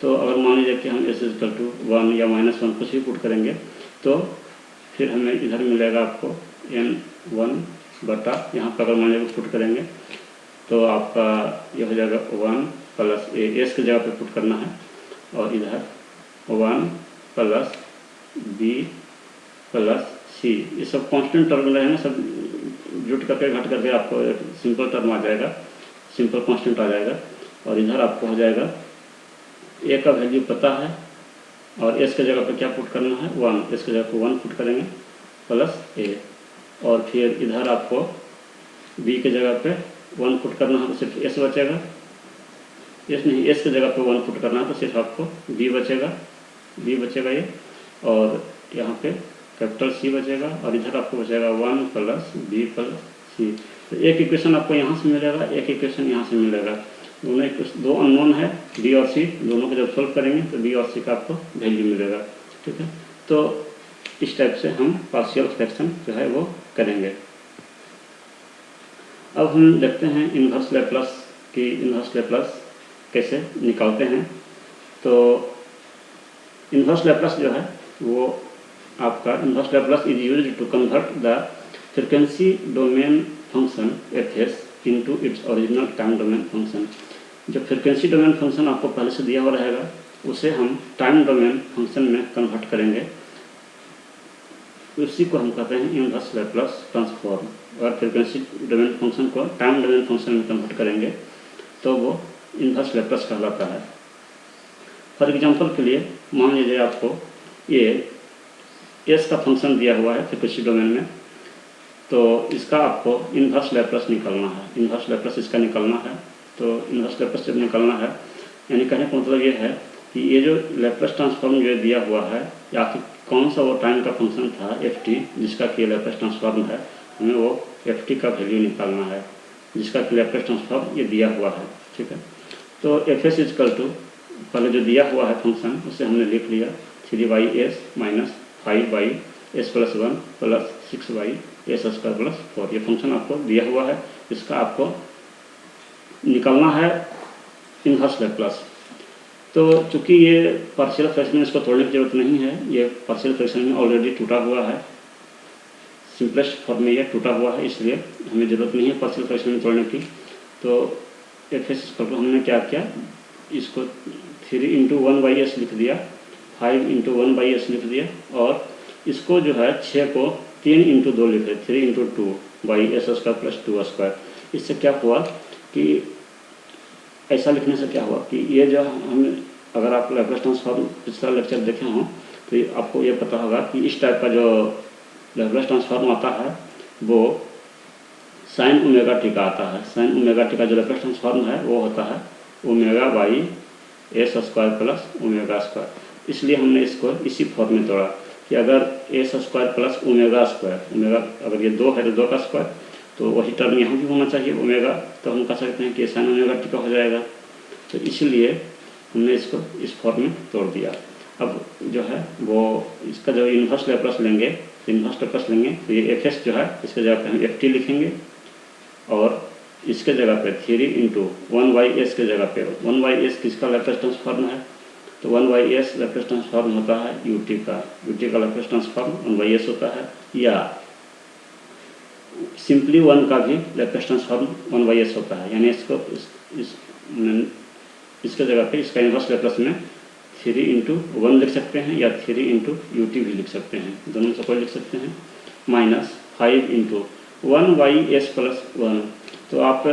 तो अगर मान लीजिए कि हम एस इक्वल टू 1 या -1 कुछ भी पुट करेंगे तो फिर हमें इधर मिलेगा आपको n1 बटा, यहाँ पर अगर मान लीजिए पुट करेंगे तो आपका ये हो जाएगा 1 प्लस ए, एस की जगह पे पुट करना है, और इधर 1 प्लस बी प्लस सी, ये सब कांस्टेंट टर्म रहेंगे, सब जुट करके घट करके आपको एक सिंपल टर्म आ जाएगा, सिंपल कांस्टेंट आ जाएगा। और इधर आपको हो जाएगा ए का वैल्यू पता है, और एस की जगह पे क्या पुट करना है 1, एस की जगह पे 1 पुट करेंगे प्लस ए, और फिर इधर आपको बी की जगह पे 1 पुट करना है तो सिर्फ एस बचेगा, एस नहीं, एस की जगह पे 1 पुट करना है तो सिर्फ आपको बी बचेगा ये, और यहाँ पे कैपिटल सी बचेगा, और इधर आपको बचेगा 1 प्लस बी प्लस सी। तो एक इक्वेशन आपको यहाँ से मिलेगा, एक इक्वेशन यहाँ से मिलेगा, दो अननोन है बी और सी, दोनों को जब सोल्व करेंगे तो बी और सी का आपको वैल्यू मिलेगा। ठीक है, तो इस टाइप से हम पार्शियल फ्रैक्शन जो है वो करेंगे। अब हम देखते हैं इन्वर्स लैप्लास कैसे निकालते हैं। तो इन्वर्स लैप्लास जो है वो आपका inverse Laplace is used to convert the frequency domain function f s into its original time domain function. जो फ्रीक्वेंसी डोमेन फंक्शन आपको पहले से दिया हुआ रहेगा उसे हम टाइम डोमेन फंक्शन में कन्वर्ट करेंगे, उसी को हम कहते हैं इन्वर्स लैप्लास ट्रांसफॉर्म। अगर फ्रीक्वेंसी डोमेन फंक्शन को टाइम डोमेन फंक्शन में कन्वर्ट करेंगे तो वो इन्वर्स लैप्लास कहलाता है। फॉर एग्जांपल के लिए मान लीजिए आपको ये एस का फंक्शन दिया हुआ है फ्रीक्वेंसी डोमेन में, तो इसका आपको इन्वर्स लैप्लास निकालना है, इन्वर्स लैप्लास इसका निकालना है। तो इन्वर्स लैप्लास जब निकालना है, यानी कहने का मतलब ये है कि ये जो लैप्लास ट्रांसफॉर्म जो दिया हुआ है, या फिर कौन सा वो टाइम का फंक्शन था एफ टी जिसका कि लैप्लास ट्रांसफॉर्म है, हमें वो एफ टी का वैल्यू निकालना है जिसका कि लैप्लास ट्रांसफॉर्म ये दिया हुआ है। ठीक है, तो एफ एस इक्वल टू पहले जो दिया हुआ है फंक्शन उसे हमने लिख लिया 3/s minus 5/s plus 1 plus 6/s square plus 4। ये फंक्शन आपको दिया हुआ है, इसका आपको निकालना है इन्वर्स लैप्लास। तो चूंकि ये पार्शियल फ्रैक्शन में इसको तोड़ने की जरूरत नहीं है, ये पार्शियल फ्रैक्शन में ऑलरेडी टूटा हुआ है, सिंपलेस्ट फॉर्म में ये टूटा हुआ है, इसलिए हमें ज़रूरत नहीं है पार्शियल फ्रैक्शन में तोड़ने की। तो एफ एस स्क्वायर हमने क्या किया, इसको 3 × 1/s लिख दिया, 5 × 1/s लिख दिया, और इसको जो है 6 को 3 × 2 लिख दिया, 3 × 2/s स्क्वायर प्लस 2 स्क्वायर। इससे क्या हुआ कि ऐसा लिखने से क्या हुआ कि ये जो हम, अगर आप लैप्लास ट्रांसफॉर्म पिछला लेक्चर देखे हों तो आपको ये पता होगा कि इस टाइप का जो लैप्लास ट्रांसफॉर्म आता है वो साइन ओमेगा टी का आता है। साइन ओमेगा टी का जो लैप्लास ट्रांसफॉर्म है वो होता है ω/s square plus omega square. इसलिए हमने इसको इसी फॉर्म में तोड़ा कि अगर s square plus omega square, omega अगर ये 2 है तो 2 का स्क्वायर, तो वही टर्म यहाँ भी होना चाहिए ओमेगा, तो हम कह सकते हैं कि साइन ओमेगा टी का हो जाएगा। तो इसलिए हमने इसको इस फॉर्म में तोड़ दिया। अब जो है वो इसका जो इन्वर्स लैप्लास लेंगे तो इन्वर्स लैप्लास लेंगे तो ये एफ एस जो है इसके जगह पे हम एफ टी लिखेंगे और इसके जगह पे 3 इंटू 1/s के जगह पे 1/s किसका लैप्लास ट्रांसफॉर्म है, तो 1/s लैप्लास ट्रांसफॉर्म होता है ut का लैप्लास ट्रांसफॉर्म 1/s होता है, या सिंपली 1 का भी लैप्लास ट्रांसफॉर्म 1/s होता है। यानी इसको इसके जगह पे इसका इन्वर्स लैप्लास में 3 इंटू 1 लिख सकते हैं या 3 इंटू ut भी लिख सकते हैं, दोनों से कोई लिख सकते हैं, माइनस 5 इंटू 1/s प्लस 1। तो आप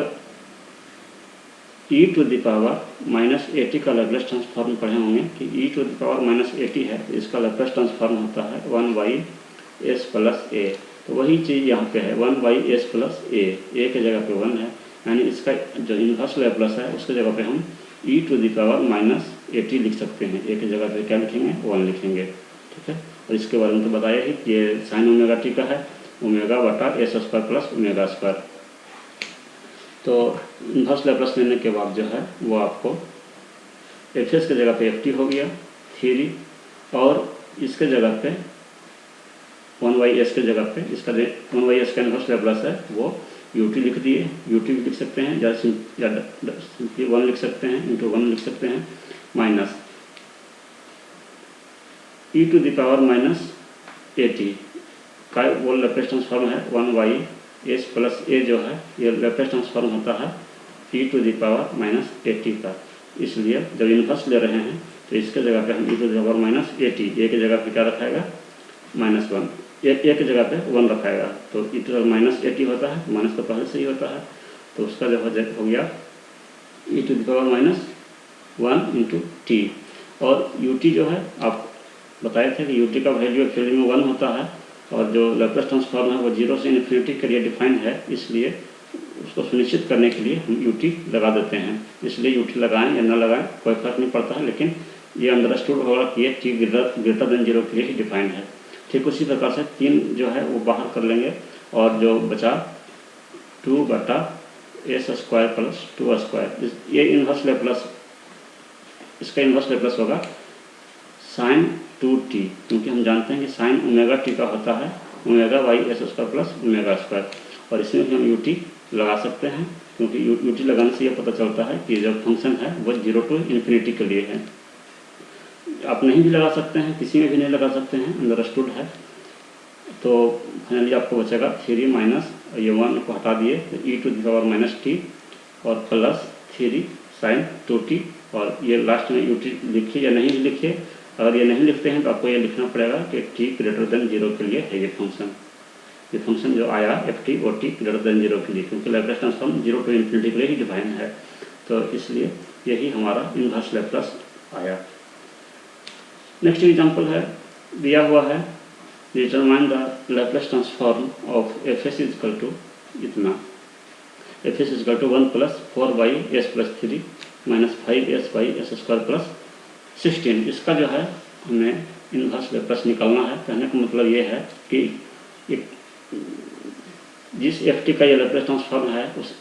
e to the power minus 80 का लैप्लास ट्रांसफॉर्म पढ़े होंगे कि e to the power minus 80 है, तो इसका लैप्लास ट्रांसफॉर्म होता है 1/s प्लस a। तो वही चीज़ यहाँ पे है 1/s प्लस a के जगह पे 1 है, यानी इसका जो इन्वर्स लैप्लास है उसके जगह पे हम e to the power minus 80 लिख सकते हैं, a की जगह पे क्या लिखेंगे 1 लिखेंगे, ठीक है। और इसके बारे में तो बताया ही कि ये साइन ओमेगा टी का है, ओमेगा बटा S square plus omega square. तो इन्वर्स लैप्लास लेने के बाद जो है वो आपको एफ एस की जगह पे एफ टी हो गया 3, और इसके जगह पे 1/s के जगह पे इसका 1/s का इन्वर्स लैप्लास है वो ut लिख दिए, ut भी लिख सकते हैं या सिंपली 1 लिख सकते हैं, इंटू 1 लिख सकते हैं, minus e to the power minus 80 का वो लैप्लास ट्रांसफॉर्म है 1/s प्लस a जो है ये लैप्लास ट्रांसफॉर्म होता है e to the power minus 80 का। इसलिए जब इन्वर्स ले रहे हैं तो इसके जगह पे हम e to the power minus 80 a की जगह पे क्या रखाएगा -1, a की जगह पे 1 रखाएगा, तो e टू द माइनस 80 होता है, माइनस तो पहले से ही होता है, तो उसका जो हो गया e to the power minus 1 into t. और ut जो है आप बताए थे कि ut का वैल्यू एक्चुअली में 1 होता है, और जो लैप्लास ट्रांसफॉर्म है वो 0 से इन्फिनिटी के लिए डिफाइंड है, इसलिए उसको सुनिश्चित करने के लिए हम ut लगा देते हैं। इसलिए ut लगाएं या न लगाएं कोई फर्क नहीं पड़ता है, लेकिन ये अंडरस्टूड होगा कि ये t ग्रेटर देन 0 के लिए ही डिफाइंड है। ठीक उसी प्रकार से 3 जो है वो बाहर कर लेंगे, और जो बचा 2 बटा एस स्क्वायर प्लस 2 स्क्वायर, ये इन्वर्स लैप्लास, इसका इन्वर्स लैप्लास होगा साइन 2t, क्योंकि हम जानते हैं कि साइन ओमेगा टी का होता है omega by S square plus omega square, और इसमें भी हम ut लगा सकते हैं, क्योंकि ut लगाने से ये पता चलता है कि जो फंक्शन है वो 0 टू इन्फिनिटी के लिए है। आप नहीं भी लगा सकते हैं, किसी में भी नहीं लगा सकते हैं, अंडरस्टूड है। तो फाइनली आपको बचेगा 3 माइनस ये 1 को हटा दिए तो e to the power minus t और प्लस 3 साइन 2t, और ये लास्ट में ut लिखिए या नहीं लिखिए। अगर ये नहीं लिखते हैं तो आपको ये लिखना पड़ेगा कि t ग्रेटर देन 0 के लिए है ये फंक्शन जो आया एफ टी और t ग्रेटर देन 0 के लिए, क्योंकि लैप्लास ट्रांसफॉर्म 0 टू इन्फिनिटी के लिए ही डिफाइन है, तो इसलिए यही हमारा इन्वर्स लैप्लास आया। नेक्स्ट एग्जांपल है, दिया हुआ है determine the Laplace transform of F S is equal to इतना, F S is equal to 1 plus 4/s plus 3 minus 5s/s square plus 16। इसका जो है हमें इन्वर्स लैप्लास निकालना है। कहने का मतलब ये है कि जिस एफ टी का ये लैप्लास ट्रांसफॉर्म है उस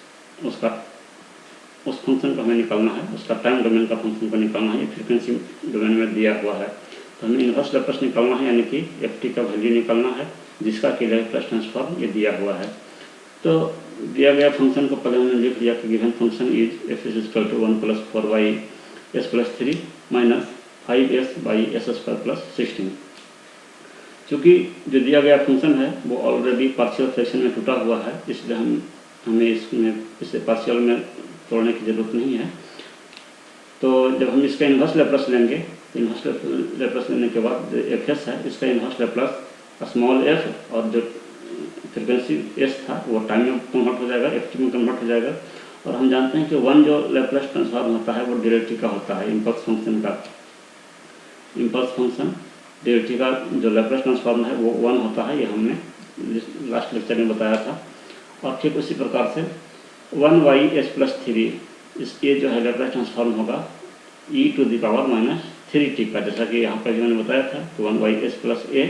फंक्शन को हमें निकालना है, उसका टाइम डोमेन का फंक्शन को निकालना है, ये फ्रीक्वेंसी डोमेन में दिया हुआ है, तो हमें इन्वर्स लैप्लास निकालना है, यानी कि एफ टी का वैल्यू निकालना है जिसका कि लैप्लास ट्रांसफॉर्म ये दिया हुआ है। तो दिया गया फंक्शन को पहले हमने लिख लिया कि given function is f is equal to 1 plus 4/s plus 3 minus 5s/s square plus 16। चूँकि जो दिया गया फंक्शन है वो ऑलरेडी पार्शियल फ्रैक्शन में टूटा हुआ है, इसलिए हमें इसे पार्शियल में तोड़ने की ज़रूरत नहीं है। तो जब हम इसका इन्वर्स लैप्लास लेंगे, इन्वर्स लैप्लास लेने के बाद एफ एस है इसका इन्वर्स लैप्लास स्मॉल एफ, और जो फ्रिक्वेंसी एस था वो टाइम में कन्वर्ट हो जाएगा, एफ टी में कन्वर्ट हो जाएगा। और हम जानते हैं कि 1 जो लैप्लास ट्रांसफॉर्म होता है वो dt का होता है, इम्पल्स फंक्शन का। इम्पल्स फंक्शन dt का जो लैप्लास ट्रांसफॉर्म है वो 1 होता है, ये हमने लास्ट लेक्चर में बताया था। और ठीक उसी प्रकार से 1/s प्लस 3 ये जो है लैप्लास ट्रांसफॉर्म होगा e to the power minus 3t का, जैसा कि यहाँ पर भी मैंने बताया था कि 1/s plus a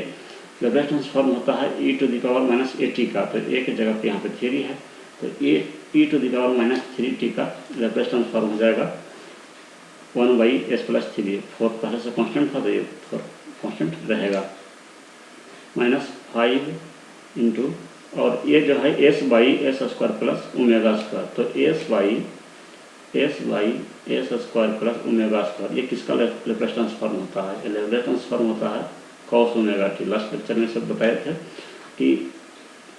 Laplace transform होता है e to the power minus 80 का, तो a की जगह पे यहाँ पे 3 है, तो e to the power minus 3t का लैप्लास ट्रांसफॉर्म हो जाएगा 1/s प्लस 3। 4 पहले से कॉन्स्टेंट था तो ये 4 कॉन्स्टेंट रहेगा। माइनस 5 इंटू, और ये जो है S by S square plus omega square, तो S by S square plus omega square, ये किसका लेप्लेस ट्रांसफॉर्म होता है? ये लेप्लेस ट्रांसफॉर्म होता है cos omega T. Last lecture में सब बताए थे कि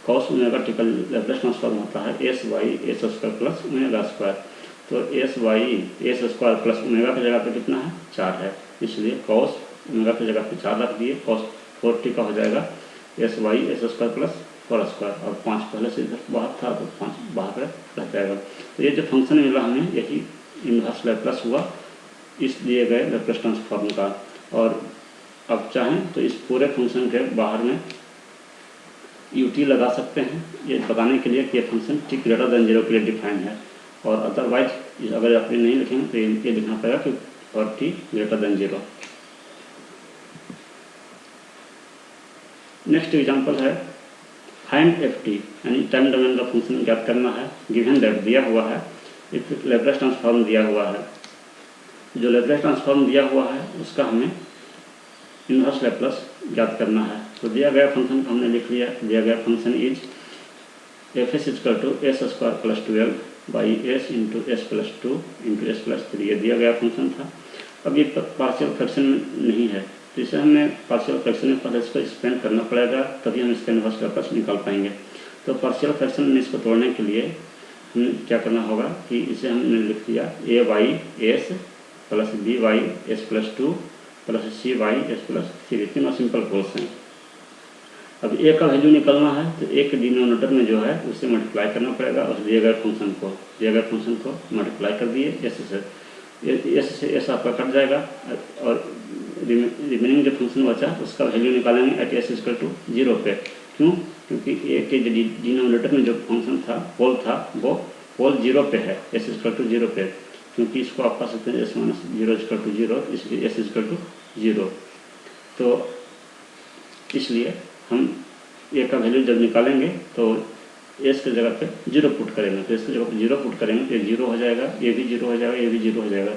कॉस ओमेगा टी का लेप्लेस ट्रांसफॉर्म होता है S by S square plus omega square. तो S by S square plus omega की जगह पे कितना है? 4 है, इसलिए कॉस ओमेगा की जगह पे 4 रख दिए। कॉस 4t का हो जाएगा S by S square plus 4 square, और 5 पहले से इधर बाहर था तो 5 बाहर रह जाएगा। तो ये जो फंक्शन मिला हमें, यही इनवर्स लैप्लस हुआ इस दिए गए लैप्लस ट्रांसफॉर्म का। और अब चाहें तो इस पूरे फंक्शन के बाहर में ut लगा सकते हैं, ये बताने के लिए कि ये फंक्शन t ग्रेटर देन 0 के लिए डिफाइंड है। और अदरवाइज अगर आप ये नहीं लिखेंगे तो ये लिखना पड़ेगा कि और t greater than 0। Next example है फाइंड ft, यानी टाइम डोमेन का फंक्शन ज्ञात करना है। गिवन दैट दिया हुआ है, एक लैप्लेस ट्रांसफॉर्म दिया हुआ है। जो लैप्लेस ट्रांसफॉर्म दिया हुआ है उसका हमें इनवर्स लैप्लस ज्ञात करना है। तो दिया गया फंक्शन को हमने लिख लिया। दिया गया function is fs equal to s square plus 12 by s into S plus 2 into S plus 3, ये दिया गया फंक्शन था। अब ये पार्शियल फ्रैक्शन में नहीं है, तो इसे हमें पार्शियल फ्रैक्शन में पहले इसको एक्सपेंड करना पड़ेगा, तभी हम इसका इनवर्स लैप्लस निकाल पाएंगे। तो पार्शियल फ्रैक्शन में इसको तोड़ने के लिए हमें क्या करना होगा कि इसे हमने लिख दिया A by S plus B by S plus 2 plus C by S plus 3, तीनों सिंपल पोल्स हैं। अब ए का वैल्यू निकलना है तो ए के डिनोमिनेटर में जो है उसे मल्टीप्लाई करना पड़ेगा उस दिए गए फंक्शन को मल्टीप्लाई कर दिए एस से एस आपका कट जाएगा, और रिमेनिंग जो फंक्शन बचा उसका वैल्यू निकालेंगे एट एस इक्वल टू 0 पे। क्यों? क्योंकि ए के डिनोमिनेटर में जो फंक्शन था पोल वो पोल 0 पे है, एस इक्वल टू 0 पे, क्योंकि इसको आप पा सकते हैं एस माइनस 0 इक्वल टू 0, इसलिए एस इक्वल टू 0। तो इसलिए हम ए का वैल्यू जब निकालेंगे तो एस की जगह पे 0 पुट करेंगे, तो इसकी जगह पे 0 पुट करेंगे तो ये 0 हो जाएगा, ये भी 0 हो जाएगा, ये भी 0 हो जाएगा।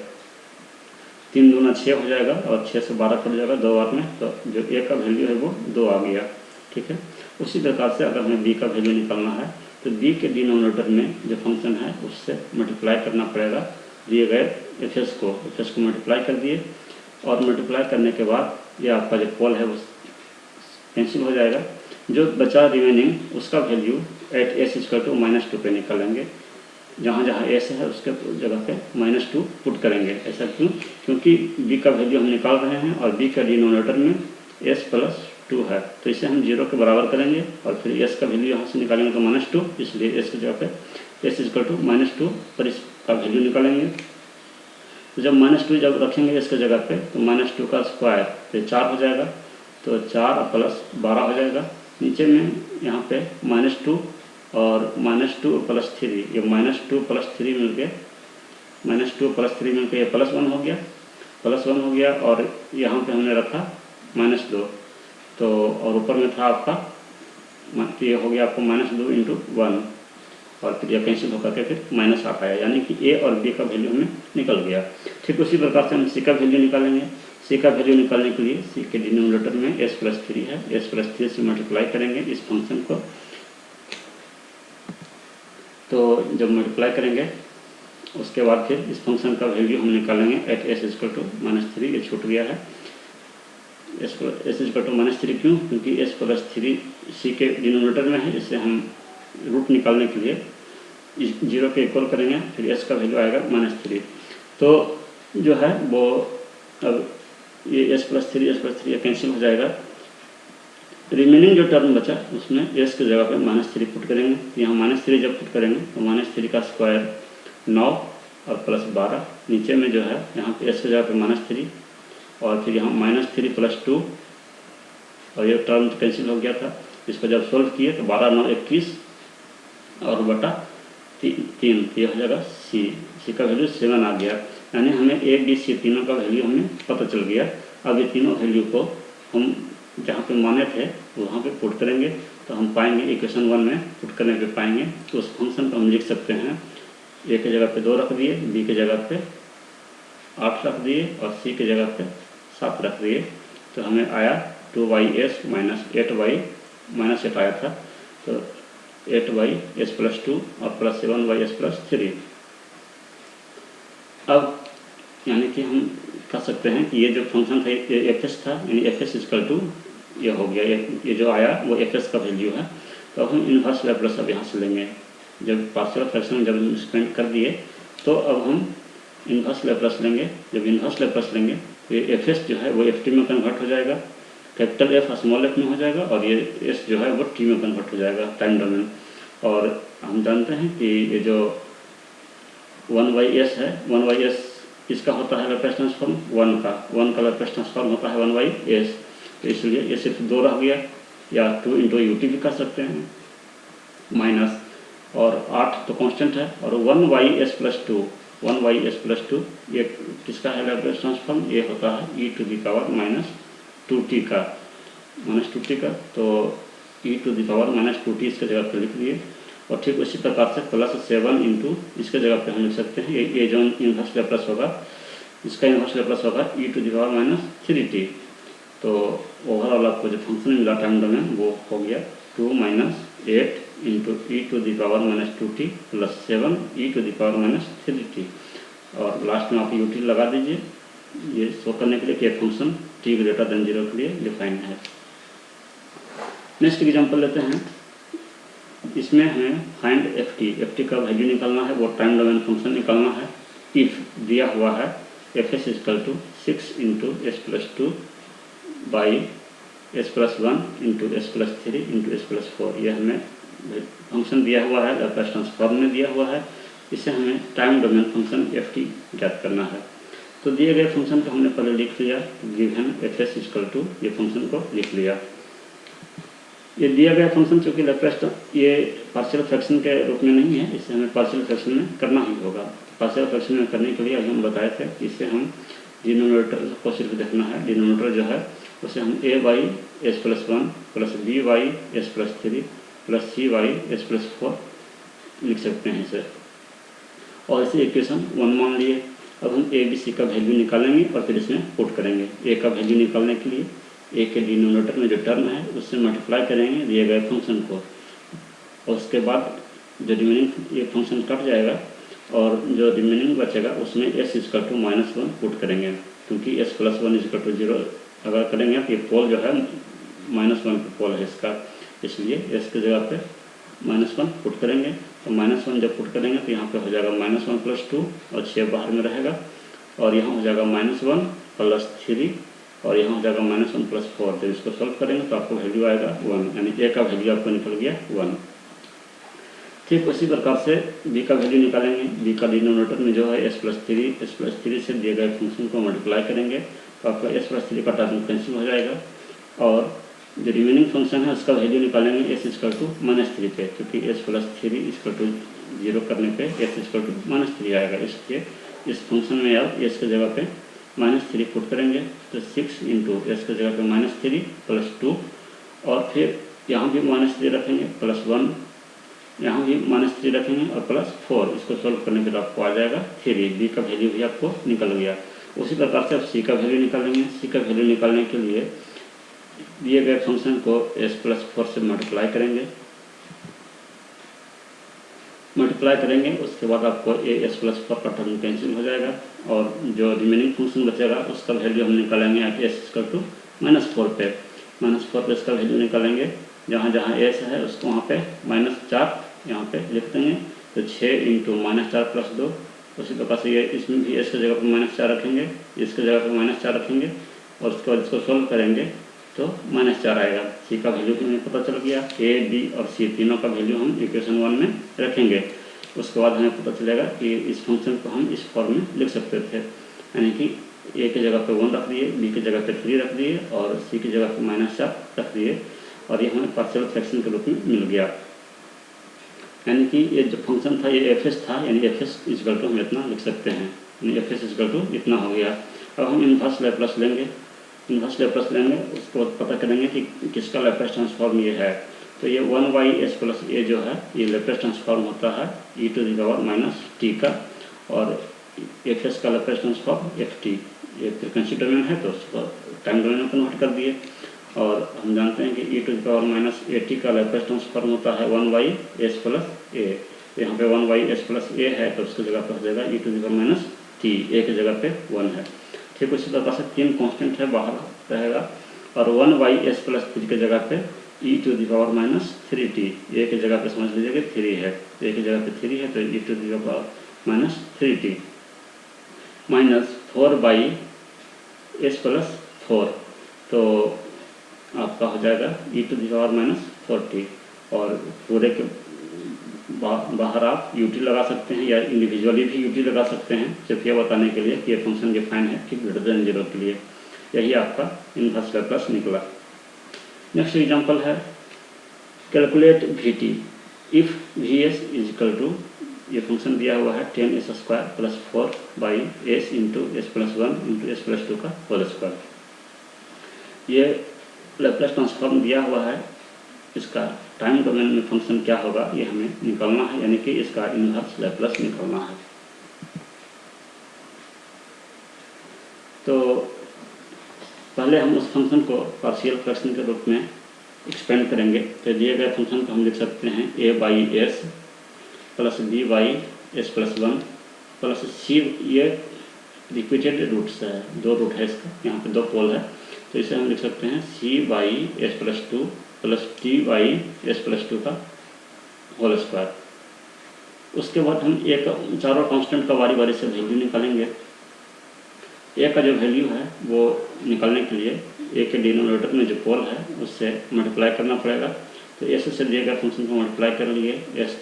3 दूना 6 हो जाएगा और 6 से 12 कट जाएगा 2 बार में, तो जो ए का वैल्यू है वो 2 आ गया। ठीक है, उसी प्रकार से अगर हमें बी का वैल्यू निकालना है तो बी के डिनोमिनेटर में जो फंक्शन है उससे मल्टीप्लाई करना पड़ेगा दिए गए एफ एस को मल्टीप्लाई कर दिए, और मल्टीप्लाई करने के बाद ये आपका जो पोल है वो कैंसिल हो जाएगा। जो बचा रिमेनिंग उसका value at S equal to -2 पे निकालेंगे, जहाँ जहाँ एस है उसके जगह पे -2 पुट करेंगे। ऐसा क्यों? क्योंकि बी का वैल्यू हम निकाल रहे हैं और बी का डिनोमिनेटर में एस प्लस 2 है, तो इसे हम 0 के बराबर करेंगे और फिर एस का वैल्यू यहाँ से निकालेंगे तो -2, इसलिए एस की जगह पे एस इक्वल टू -2 पर इसका वैल्यू निकालेंगे। तो जब -2 जब रखेंगे इसके जगह पे तो -2 का स्क्वायर तो 4 हो जाएगा, तो 4 प्लस 12 हो जाएगा। नीचे में यहाँ पे -2 और -2 प्लस 3, ये -2 प्लस 3 मिलके ये +1 हो गया, और यहाँ पे हमने रखा -2, तो और ऊपर में था आपका ये हो गया आपको -2 इंटू 1, और फिर यह कैंसिल होकर के फिर माइनस आ पाया, यानी कि ए और बी का वैल्यू हमें निकल गया। ठीक उसी प्रकार से हम सी का वैल्यू निकालेंगे। सी का वैल्यू निकालने के लिए सी के डिनोमिनेटर में एस प्लस 3 है, एस प्लस 3 से मल्टीप्लाई करेंगे इस फंक्शन को। तो जब मल्टीप्लाई करेंगे उसके बाद फिर इस फंक्शन का वैल्यू हम निकालेंगे एट एस इक्वल टू -3, ये छूट गया है। एस इक्वल टू -3 क्यों? क्योंकि एस प्लस 3 सी के डिनोमिनेटर में है, इससे हम रूट निकालने के लिए 0 के इक्वल करेंगे, फिर एस का वैल्यू आएगा -3। तो जो है वो अब ये एस प्लस 3 कैंसिल हो जाएगा। रिमेनिंग जो टर्म बचा उसमें एस की जगह पे -3 पुट करेंगे। यहाँ -3 जब पुट करेंगे तो -3 का स्क्वायर 9 और प्लस 12, नीचे में जो है यहाँ पे एस की जगह पे -3 और फिर यहाँ -3 प्लस 2, और ये टर्म कैंसिल हो गया था। इसको जब सोल्व किए तो 12 9 21 और बटा 3, ये हो जाएगा सी का वैल्यू 7 आ गया। यानी हमें ए बी सी तीनों का वैल्यू हमें पता चल गया। अब ये तीनों वैल्यू को हम जहाँ पे माने थे वहाँ पे पुट करेंगे तो हम पाएंगे इक्वेशन 1 में पुट करने पे पाएंगे। तो उस फंक्शन को हम लिख सकते हैं, ए के जगह पे 2 रख दिए, बी के जगह पे 8 रख दिए और सी के जगह पे 7 रख दिए, तो हमें आया 2y(s) माइनस 8y माइनस 8 आया था, तो 8y(s) + 2 और प्लस 7y(s) + 3। अब यानी कि हम कह सकते हैं कि ये जो फंक्शन था ये fs था, यानी fs = ये हो गया, ये जो आया वो fs का वैल्यू है। तो अब हम इन्वर्स लैप्लास अब यहाँ से लेंगे। जब पार्शियल फ्रैक्शन जब हम स्पेंड कर दिए तो अब हम इन्वर्स लैप्लास लेंगे। जब इन्वर्स लैप्लास लेंगे तो ये fs जो है वो ft में कन्वर्ट हो जाएगा, कैपिटल F स्मॉल f में हो जाएगा, और ये s जो है वो t में कन्वर्ट हो जाएगा टाइम डोमेन। और हम जानते हैं कि ये जो 1/s है, 1/s इसका होता है लैप्लास ट्रांसफॉर्म 1 का लैप्लास ट्रांसफॉर्म होता है 1/s, तो इसलिए ये सिर्फ 2 रह गया, या 2 × ut भी कर सकते हैं, माइनस, और 8 तो कांस्टेंट है, और 1/s + 2, 1/s + 2 ये किसका है लैप्लास ट्रांसफॉर्म, ये होता है e⁻²t का, -2t का, तो e⁻²t इसके जगह पर लिख दिए। और ठीक उसी प्रकार से +7 × इसके जगह पे हम लिख सकते हैं, ये जो इन्वर्स लैप्लास होगा इसका इन्वर्स लैप्लास होगा e⁻³ तो ओवरऑल आपको जो फंक्शन मिला टाइम डोमेन वो हो गया 2 - 8 × e⁻²t + 7 e⁻³ और लास्ट में आप ut लगा दीजिए, ये शो करने के लिए कि फंक्शन t > 0 के लिए डिफाइन है। नेक्स्ट एग्जांपल लेते हैं। इसमें हमें फाइंड ft का वैल्यू निकालना है, वो टाइम डोमेन फंक्शन निकालना है। इफ दिया हुआ है fs = 6 × s + 2 s + 1 × s + 3 × s + 4, यह हमें फंक्शन दिया हुआ है, लैप्लास ट्रांसफॉर्म में दिया हुआ है। इससे हमें टाइम डोमेन फंक्शन ft ज्ञात करना है। तो दिए गए फंक्शन को हमने पहले लिख लिया, गिवन fs = ये फंक्शन को लिख लिया। ये दिया गया फंक्शन चूँकि लैप्लास ये पार्शियल फ्रैक्शन के रूप में नहीं है, इसे हमें पार्शियल फ्रैक्शन में करना ही होगा। पार्शियल फ्रैक्शन में करने के लिए अभी हम बताए थे कि इसे हम डिनोमिनेटर को सिर्फ देखना है। डिनोमिनेटर जो है उसे हम a/s + 1 + b/s + 3 + c/s + 4 लिख सकते हैं इसे, और इसे इक्वेशन 1 मान लिए। अब हम a, b, c का वैल्यू निकालेंगे और फिर इसमें पुट करेंगे। a का वैल्यू निकालने के लिए a के डिनोमिनेटर में जो टर्म है उससे मल्टीप्लाई करेंगे दिए गए फंक्शन को, और उसके बाद जो रिमेनिंग ये फंक्शन कट जाएगा और जो रिमेनिंग बचेगा उसमें s = -1 पुट करेंगे, क्योंकि s + 1 = 0 अगर करेंगे तो ये पोल जो है -1 का पोल है इसका, इसलिए s की जगह पे -1 पुट करेंगे। तो -1 जब पुट करेंगे तो यहाँ पे हो जाएगा -1 + 2 और 6 बाहर में रहेगा, और यहाँ हो जाएगा -1 + 3 और यहाँ हो जाएगा -1 + 4। जब इसको सॉल्व करेंगे तो आपको वैल्यू आएगा 1, यानी a का वैल्यू आपको निकल गया 1। ठीक उसी प्रकार से b का वैल्यू निकालेंगे। b का डिनोमिनेटर में जो है s + 3 से दिए गए फंक्शन को मल्टीप्लाई करेंगे तो आपका s + 3 का टर्म कैंसिल हो जाएगा, और जो रिमेनिंग फंक्शन है उसका वैल्यू निकालेंगे s = -3 पे, क्योंकि s + 3 = 0 करने पे s = -3 आएगा। इसलिए इस फंक्शन में आप s की जगह पे -3 पुट करेंगे, तो 6 × s की जगह पे -3 + 2, और फिर यहाँ भी -3 रखेंगे, +1 यहाँ भी -3 रखेंगे और +4। इसको सॉल्व करने के बाद आपको आ जाएगा 3। b का वैल्यू भी आपको निकल गया। उसी प्रकार से आप c का वैल्यू निकालेंगे। c का वैल्यू निकालने के लिए दिए गए फंक्शन को s + 4 से मल्टीप्लाई करेंगे, उसके बाद आपको s + 4 का टर्म कैंसिल हो जाएगा, और जो रिमेनिंग फंक्शन बचेगा उसका वैल्यू हम निकालेंगे यहाँ s = -4 पे। -4 पे इसका वैल्यू निकालेंगे, जहाँ जहाँ s है उसको वहाँ पे -4 यहाँ पे लिख देंगे, तो 6 × -4 + 2। उसी प्रकार से ये इसमें भी s की जगह पर -4 रखेंगे, इसकी जगह पर -4 रखेंगे, और उसके बाद इसको सॉल्व करेंगे तो -4 आएगा। c का वैल्यू भी हमें पता चल गया। a, b और c तीनों का वैल्यू हम इक्वेशन 1 में रखेंगे। उसके बाद हमें पता चलेगा कि इस फंक्शन को हम इस फॉर्म में लिख सकते थे, यानी कि a की जगह पे 1 रख दिए, b की जगह पे 3 रख दिए और c की जगह पे -4 रख दिए, और ये हमें पार्शियल फ्रैक्शन के रूप में मिल गया। यानी कि ये जो फंक्शन था ये fs था, यानी fs = हम इतना लिख सकते हैं, यानी fs = इतना हो गया। अब हम इन्वर्स लैप्लास लेंगे। उसके बाद पता करेंगे कि किसका लैप्लास ट्रांसफॉर्म ये है। तो ये 1/s + a जो है ये लैप्लास ट्रांसफॉर्म होता है e⁻−t का, और fs का लैप्लास ट्रांसफॉर्म ft। ये फ्रीक्वेंसी डोमेन है तो उसको टाइम डोमेन में कन्वर्ट कर दिए। और हम जानते हैं कि e⁻−at का लैप्लास ट्रांसफॉर्म होता है 1/s + a। यहाँ पे 1/s + a है तो उसकी जगह पर हो जाएगा e⁻t, a की जगह पे 1 है। ठीक उसी प्रकार से 3 कांस्टेंट है बाहर रहेगा और 1/s + 3 की जगह पे e⁻−3t, a की जगह पे समझ लीजिए कि 3 है, a की जगह पे 3 है तो e⁻−3t -4/s + 4 तो आपका हो जाएगा e⁻−4t। और पूरे के बाहर आप ut लगा सकते हैं या इंडिविजुअली भी ut लगा सकते हैं, सिर्फ यह बताने के लिए कि ये फंक्शन डिफाइन है कि >0 के लिए। यही आपका इनवर्स लैप्लास निकला। नेक्स्ट एग्जांपल है calculate vt if vs equal to, ये फंक्शन दिया हुआ है 10s² + 4/s × s + 1 × s + 2 का होल स्क्वायर। ये लैप्लास ट्रांसफॉर्म दिया हुआ है, इसका टाइम डोमेन में फंक्शन क्या होगा ये हमें निकालना है, यानी कि इसका इनवर्स लैप्लास निकालना है। तो पहले हम उस फंक्शन को पार्शियल फ्रैक्शन के रूप में एक्सपेंड करेंगे। तो दिए गए फंक्शन को हम लिख सकते हैं a/s + b/s + 1 + c, ये रिपीटेड रूट्स है, 2 रूट है इसका, यहाँ पे 2 पोल है तो इसे हम लिख सकते हैं c/s + 2 + t/s + 2 का होल स्क्वायर। उसके बाद हम एक चारों कांस्टेंट का बारी बारी से वैल्यू निकालेंगे। ए का जो वैल्यू है वो निकालने के लिए ए के डिनोमिनेटर में जो पोल है उससे मल्टीप्लाई करना पड़ेगा। तो एस से दिए गए फंक्शन को मल्टीप्लाई कर लिए, एस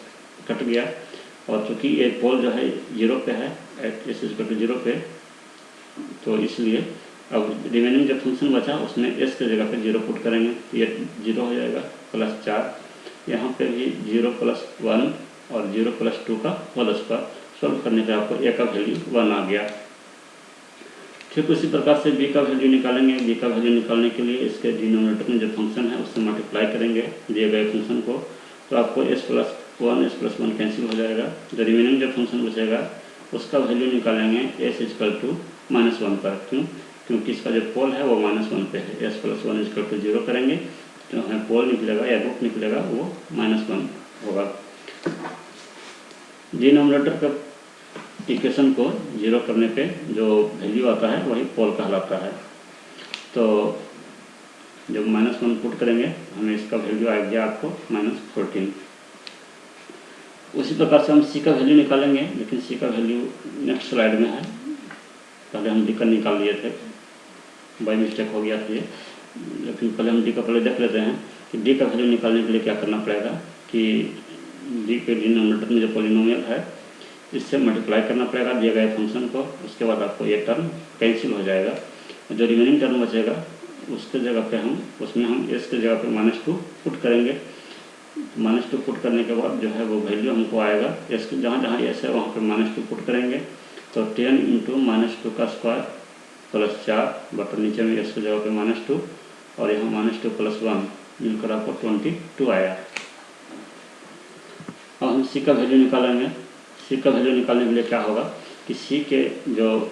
कट गया और चूँकि ये पोल जो है 0 पे है, एस = 0 पे, तो इसलिए अब रिमेनिंग जो फंक्शन बचा उसमें एस की जगह पे 0 पुट करेंगे तो ये 0 हो जाएगा +4, यहाँ पे भी 0 + 1 और 0 + 2 का होल स्क्वायर। सॉल्व करने पे आपको ए का वैल्यू 1 आ गया। ठीक उसी प्रकार से बी का वैल्यू निकालेंगे। बी का वैल्यू निकालने के लिए इसके डिनोमिनेटर में जो फंक्शन है उससे मल्टीप्लाई करेंगे दिए गए फंक्शन को, तो आपको s + 1 s + 1 कैंसिल हो जाएगा। जो रिमेनिंग जो फंक्शन बचेगा उसका वैल्यू निकालेंगे s = -1 पर। क्यों? क्योंकि इसका जो पोल है वो -1 पे है। s + 1 = 0 करेंगे तो हमें पोल निकलेगा या रूट निकलेगा वो -1 होगा। डिनोमिनेटर का इक्वेशन को 0 करने पे जो वैल्यू आता है वही पोल कहलाता है। तो जब -1 पुट करेंगे हमें इसका वैल्यू आ गया आपको -14। उसी प्रकार से हम सी का वैल्यू निकालेंगे, लेकिन सी का वैल्यू नेक्स्ट स्लाइड में है। पहले हम डी का निकाल लिए थे, बाय मिस्टेक हो गया था ये, लेकिन पहले हम डी का पहले देख लेते हैं कि डी का वैल्यू निकालने के लिए क्या करना पड़ेगा कि डी के डिनोमिनेटर में जो पॉलिनोमियल है इससे मल्टीप्लाई करना पड़ेगा दिए गए फंक्शन को। उसके बाद आपको ये टर्म कैंसिल हो जाएगा। जो रिमेनिंग टर्म बचेगा उसके जगह पे उसमें हम एस की जगह पे -2 पुट करेंगे। -2 पुट करने के बाद जो है वो वैल्यू हमको आएगा, एस जहाँ जहाँ एस है वहाँ पे -2 पुट करेंगे तो 10 × -2 का स्क्वायर +4 बटा नीचे में एस की जगह पे -2 और यहाँ -2 + 1 मिलकर आपको 22 आया। अब हम सी का वैल्यू निकालेंगे। सी का वैल्यू निकालने के लिए क्या होगा कि सी के जो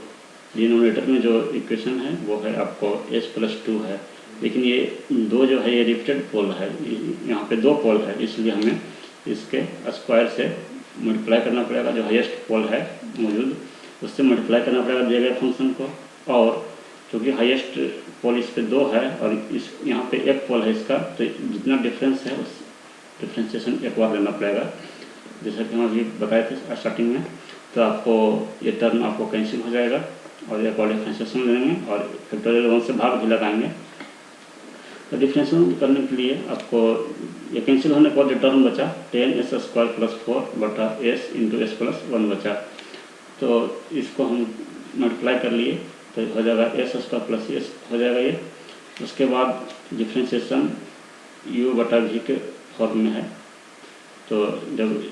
डिनोमिनेटर में जो इक्वेशन है वो है आपको s + 2 है, लेकिन ये 2 जो है ये रिपीटेड पोल है, यहाँ पे 2 पोल है, इसलिए हमें इसके स्क्वायर से मल्टीप्लाई करना पड़ेगा। जो हाईएस्ट पोल है मौजूद उससे मल्टीप्लाई करना पड़ेगा दिए गए फंक्शन को। और चूँकि हाईएस्ट पोल इस पर 2 है और इस यहाँ पे 1 पोल है इसका, तो जितना डिफरेंस है उस डिफ्रेंशिएशन एक बार लेना पड़ेगा, जैसा कि हम अभी बताए थे स्टार्टिंग में। तो आपको ये टर्म आपको कैंसिल हो जाएगा और एक और डिफ्रेंशिएशन लेंगे और फैक्टोरियल 1 से भाग भी लगाएंगे। तो डिफ्रेंशिएशन करने के लिए आपको ये कैंसिल होने के बाद जो टर्म बचा 10s² + 4 बटा s × s + 1 बचा, तो इसको हम मल्टीप्लाई कर लिए तो हो जाएगा s² + s हो जाएगा ये। उसके बाद डिफ्रेंशिएशन u/v के फॉर्म में है, तो जब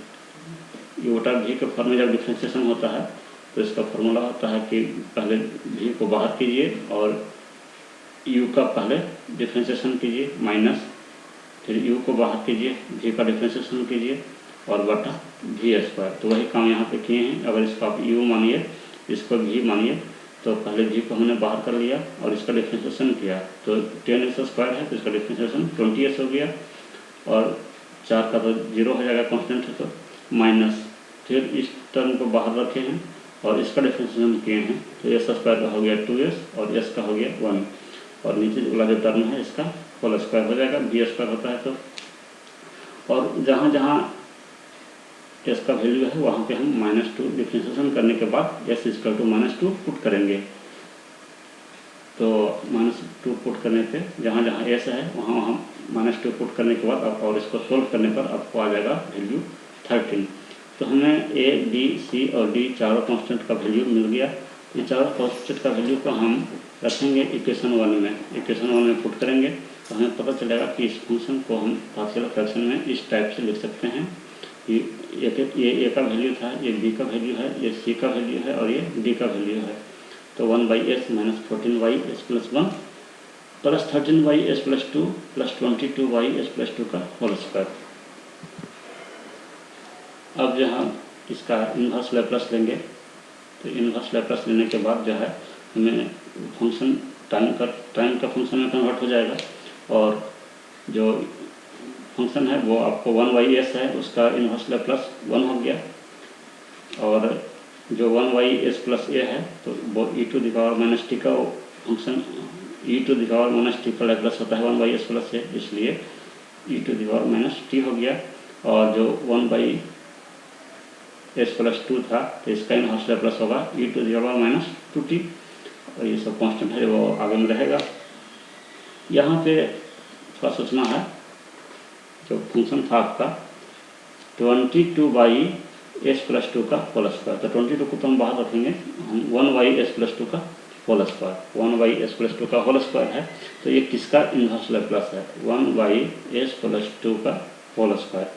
u/v के फॉर्म में जब डिफ्रेंशिएशन होता है तो इसका फॉर्मूला होता है कि पहले v को बाहर कीजिए और u का पहले डिफ्रेंशिएशन कीजिए माइनस, फिर u को बाहर कीजिए, v का डिफ्रेंशिएशन कीजिए और बटा v²। तो वही काम यहाँ पे किए हैं। अगर इसको आप u मानिए, इसको v मानिए, तो पहले v को हमने बाहर कर लिया और इसका डिफ्रेंशिएशन किया, तो 10s² है तो इसका डिफ्रेंशिएशन 20s हो गया, और 4 का तो 0 हो जाएगा कांस्टेंट है, तो माइनस, फिर इस टर्म को बाहर रखे हैं और इसका डिफ्रेंशिएशन किए हैं, तो s² का हो गया 2s और s का हो गया 1, और नीचे वाला जो टर्म है इसका होल स्क्वायर हो जाएगा, b² होता है तो, और जहाँ जहाँ s का वैल्यू है वहाँ पे हम -2 डिफ्रेंशिएशन करने के बाद s = -2 पुट करेंगे। तो -2 पुट करने पे जहाँ जहाँ s है वहाँ वहाँ -2 पुट करने के बाद और इसको सोल्व करने पर आपको आ जाएगा वैल्यू 13। तो हमें a, b, c और d चारों कांस्टेंट का वैल्यू मिल गया। ये चारों कांस्टेंट का वैल्यू को हम रखेंगे इक्वेशन 1 में, इक्वेशन 1 में पुट करेंगे तो हमें पता चलेगा कि इस फंक्शन को हम पार्शियल फ्रैक्शन में इस टाइप से लिख सकते हैं। ये a का वैल्यू था, ये b का वैल्यू है, ये c का वैल्यू है और ये d का वैल्यू है। तो 1/s - 14y(s + 1) + 13y(s + 2) + 22y(s + 2) का होल स्क्वायर। अब जहाँ इसका इन्वर्स लैप्लास लेंगे, तो इन्वर्स लैप्लास लेने के बाद जो है हमें फंक्शन टाइम का फंक्शन में कन्वर्ट हो जाएगा, और जो फंक्शन है वो आपको 1/s है उसका इन्वर्स लैप्लास 1 हो गया, और जो 1/s + a है तो वो e⁻t का फंक्शन e⁻t का लैप्लास होता है 1/s + a, इसलिए e⁻t हो गया, और जो 1/s + 2 था तो इसका इन्वर्स लैप्लास होगा e⁻²t, और ये सब कांस्टेंट है वो आगे में रहेगा। यहाँ पे थोड़ा सोचना है, जो फंक्शन था आपका 22/s + 2 का होल स्क्वायर, तो 22 को तो हम बाहर रखेंगे, हम 1/s + 2 का होल स्क्वायर, 1/s + 2 का होल स्क्वायर है, तो ये किसका इन्वर्स लैप्लास है 1/s + 2 का होल स्क्वायर,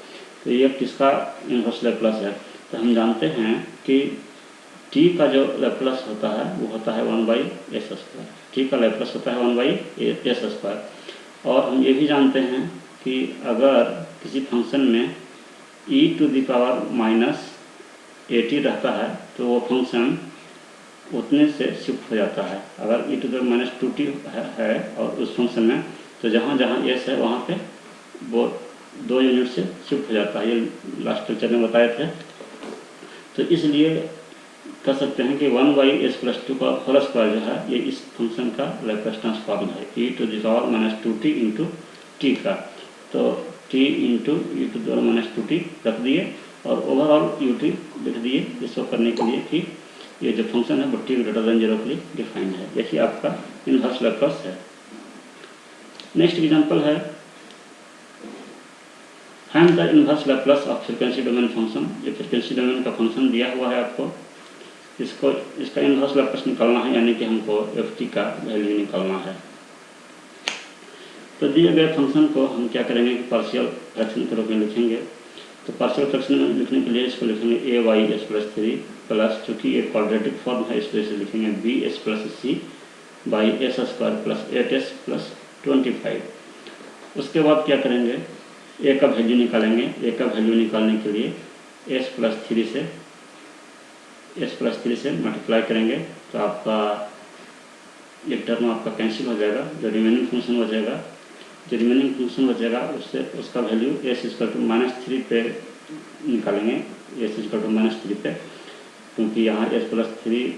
तो ये किसका इन्वर्स लैप्लास है। तो हम जानते हैं कि t का जो लैप्लास होता है वो होता है 1/s², t का लैप्लास होता है 1/s², और हम ये भी जानते हैं कि अगर किसी फंक्शन में e⁻−at रहता है तो वो फंक्शन उतने से शिफ्ट हो जाता है। अगर e⁻²t है और उस फंक्शन में, तो जहाँ जहाँ s है वहाँ पे वो 2 यूनिट से शिफ्ट हो जाता है, ये लास्ट लेक्चर में बताए थे। तो इसलिए कह सकते हैं कि 1/s + 2 का होल स्क्वायर जो है ये इस फंक्शन का लैप्लास ट्रांसफॉर्म है e⁻−2t × t का, तो t × e⁻−2t रख दिए और ओवरऑल ut लिख दिए, इसको करने के लिए कि ये जो फंक्शन है वो t > 0 के लिए डिफाइंड है। यही आपका इन्वर्स लैप्लास है। नेक्स्ट एग्जांपल है, find the inverse Laplace of frequency domain function. ये फ्रीक्वेंसी डोमेन का फंक्शन दिया हुआ है आपको, इसका इन्वर्स लैप्लास निकालना है, यानी कि हमको ft का वैल्यू निकालना है। तो दिए गए फंक्शन को हम क्या करेंगे कि पार्शियल फ्रैक्शन के रूप में लिखेंगे। तो पार्शियल फ्रैक्शन में लिखने के लिए इसको लिखेंगे a/s + 3 प्लस, चूँकि ये क्वाड्रेटिक फॉर्म है इसलिए इसे लिखेंगे bs + c/s² + 8s + 25। उसके बाद क्या करेंगे, a का वैल्यू निकालेंगे। a का वैल्यू निकालने के लिए s + 3 से मल्टीप्लाई करेंगे, तो आपका एक टर्म आपका कैंसिल हो जाएगा, जो रिमेनिंग फंक्शन बचेगा उससे उसका वैल्यू s = -3 पे निकालेंगे, s = -3 पे, क्योंकि यहाँ s + 3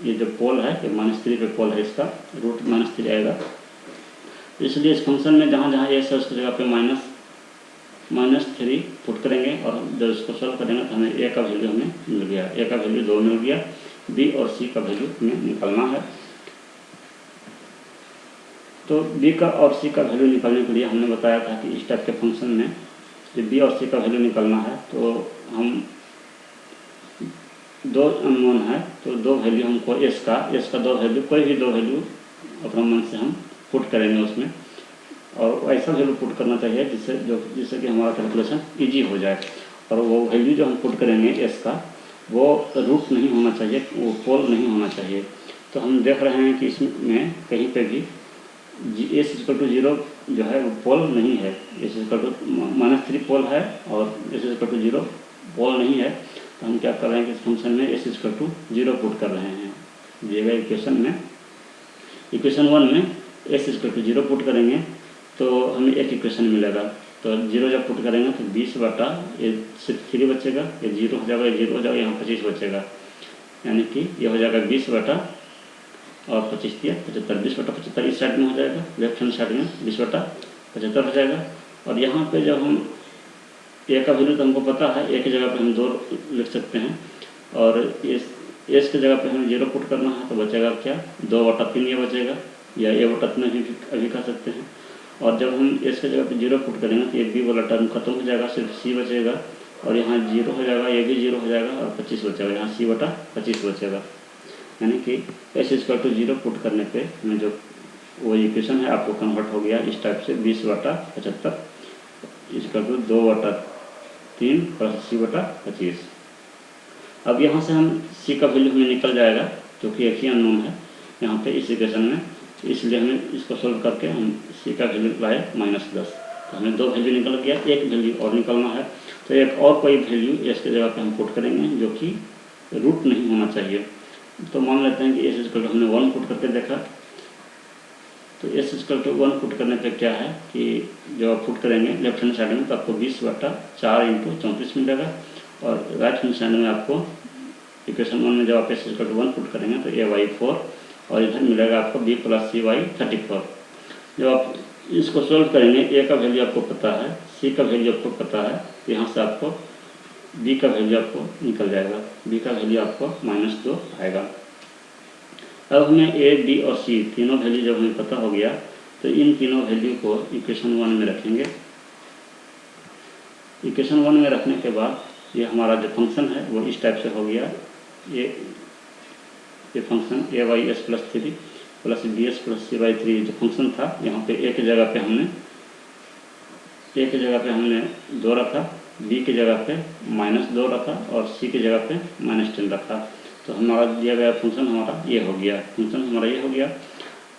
ये जो पोल है ये -3 पे पोल है, इसका रूट -3 आएगा, इसलिए इस फंक्शन में जहाँ जहाँ s है उसकी जगह पे -3 पुट करेंगे, और जब इसको सॉल्व करेंगे तो हमें a का वैल्यू हमें मिल गया, a का वैल्यू 2 मिल गया, b और c का वैल्यू हमें निकालना है। तो b का और c का वैल्यू निकालने के लिए हमने बताया था कि इस टाइप के फंक्शन में जब b और c का वैल्यू निकालना है तो हम 2 अननोन है, तो 2 वैल्यू हमको s का 2 वैल्यू, कोई भी 2 वैल्यू अपना मन से हम पुट करेंगे उसमें, और ऐसा वैल्यू पुट करना चाहिए जिससे कि हमारा कैलकुलेशन ईजी हो जाए, और वो वैल्यू जो हम पुट करेंगे s का वो रूट नहीं होना चाहिए, वो पोल नहीं होना चाहिए। तो हम देख रहे हैं कि इसमें कहीं पे भी s = 0 जो है वो पोल नहीं है, s = -3 पोल है और s = 0 पोल नहीं है, तो हम क्या कर रहे हैं कि इस फंक्शन में s = 0 पुट कर रहे हैं। दिए गए इक्वेशन 1 में s इक्वल टू 0 पुट करेंगे तो हमें एक इक्वेशन मिलेगा। तो 0 जब पुट करेंगे तो 20 बटा ये सिर्फ 3 बचेगा, ये 0 हो जाएगा, ये 0 हो जाएगा, यहाँ 25 बचेगा, यानी कि ये हो जाएगा 20 बटा और 25 दिया 75, 20 बटा 75 इस साइड में हो जाएगा, लेफ्ट हैंड साइड में 20 बटा 75 हो जाएगा। और यहाँ पे जब हम ए का वैल्यू तो हमको पता है, ए की जगह पे हम 2 लिख सकते हैं, और एस की जगह पे हमें 0 पुट करना है तो बचेगा क्या, 2 बटा 3 ये बचेगा, या ए बटा 3 अभी कह सकते हैं। और जब हम एस की जगह पे 0 पुट करेंगे तो ये बी वाला टर्म खत्म हो जाएगा, सिर्फ सी बचेगा, और यहाँ 0 हो जाएगा, ये भी 0 हो जाएगा, और 25 बचेगा, यहाँ सी बटा 25 बचेगा। यानी कि एस इक्वल टू 0 पुट करने पे हमें जो वो इक्वेशन है आपको कन्वर्ट हो गया इस टाइप से, 20 बटा 75 इक्वल टू 2 बटा 3 प्लस सी बटा 25। अब यहाँ से हम सी का वैल्यू हमें निकल जाएगा, क्योंकि एक ही अननोन है यहाँ पे इस इक्वेशन में, इसलिए हमें इसको सोल्व करके हम सी का वैल्यू लाए -10। तो हमें 2 वैल्यू निकल गया, एक वैल्यू और निकलना है, तो एक और कोई वैल्यू एस की जगह पे हम पुट करेंगे जो कि रूट नहीं होना चाहिए। तो मान लेते हैं कि एस इक्वल टू हमने 1 पुट करके देखा, तो एस इक्वल टू 1 पुट करने पे क्या है कि जब आप पुट करेंगे लेफ्ट हैंड साइड में तो आपको 20 बटा 4 × 34 मिलेगा, और राइट हैंड साइड में आपको इक्वेशन 1 में जब आप एस इक्वल टू 1 पुट करेंगे तो a/4, और इधर मिलेगा आपको b + c/34। जब आप इसको सोल्व करेंगे, ए का वैल्यू आपको पता है, सी का वैल्यू आपको पता है, यहाँ से आपको बी का वैल्यू आपको निकल जाएगा, बी का वैल्यू आपको -2 आएगा। अब हमें ए, बी और सी तीनों वैल्यू जब हमें पता हो गया तो इन तीनों वैल्यू को इक्वेशन 1 में रखेंगे। इक्वेशन 1 में रखने के बाद ये हमारा जो फंक्शन है वो इस टाइप से हो गया, ये function a/s + 3 plus bs + c/3 जो फंक्शन था, यहाँ पे a की जगह पे हमने 2 रखा, b की जगह पे -2 रखा, और c की जगह पे -10 रखा। तो हमारा दिया गया फंक्शन हमारा ये हो गया,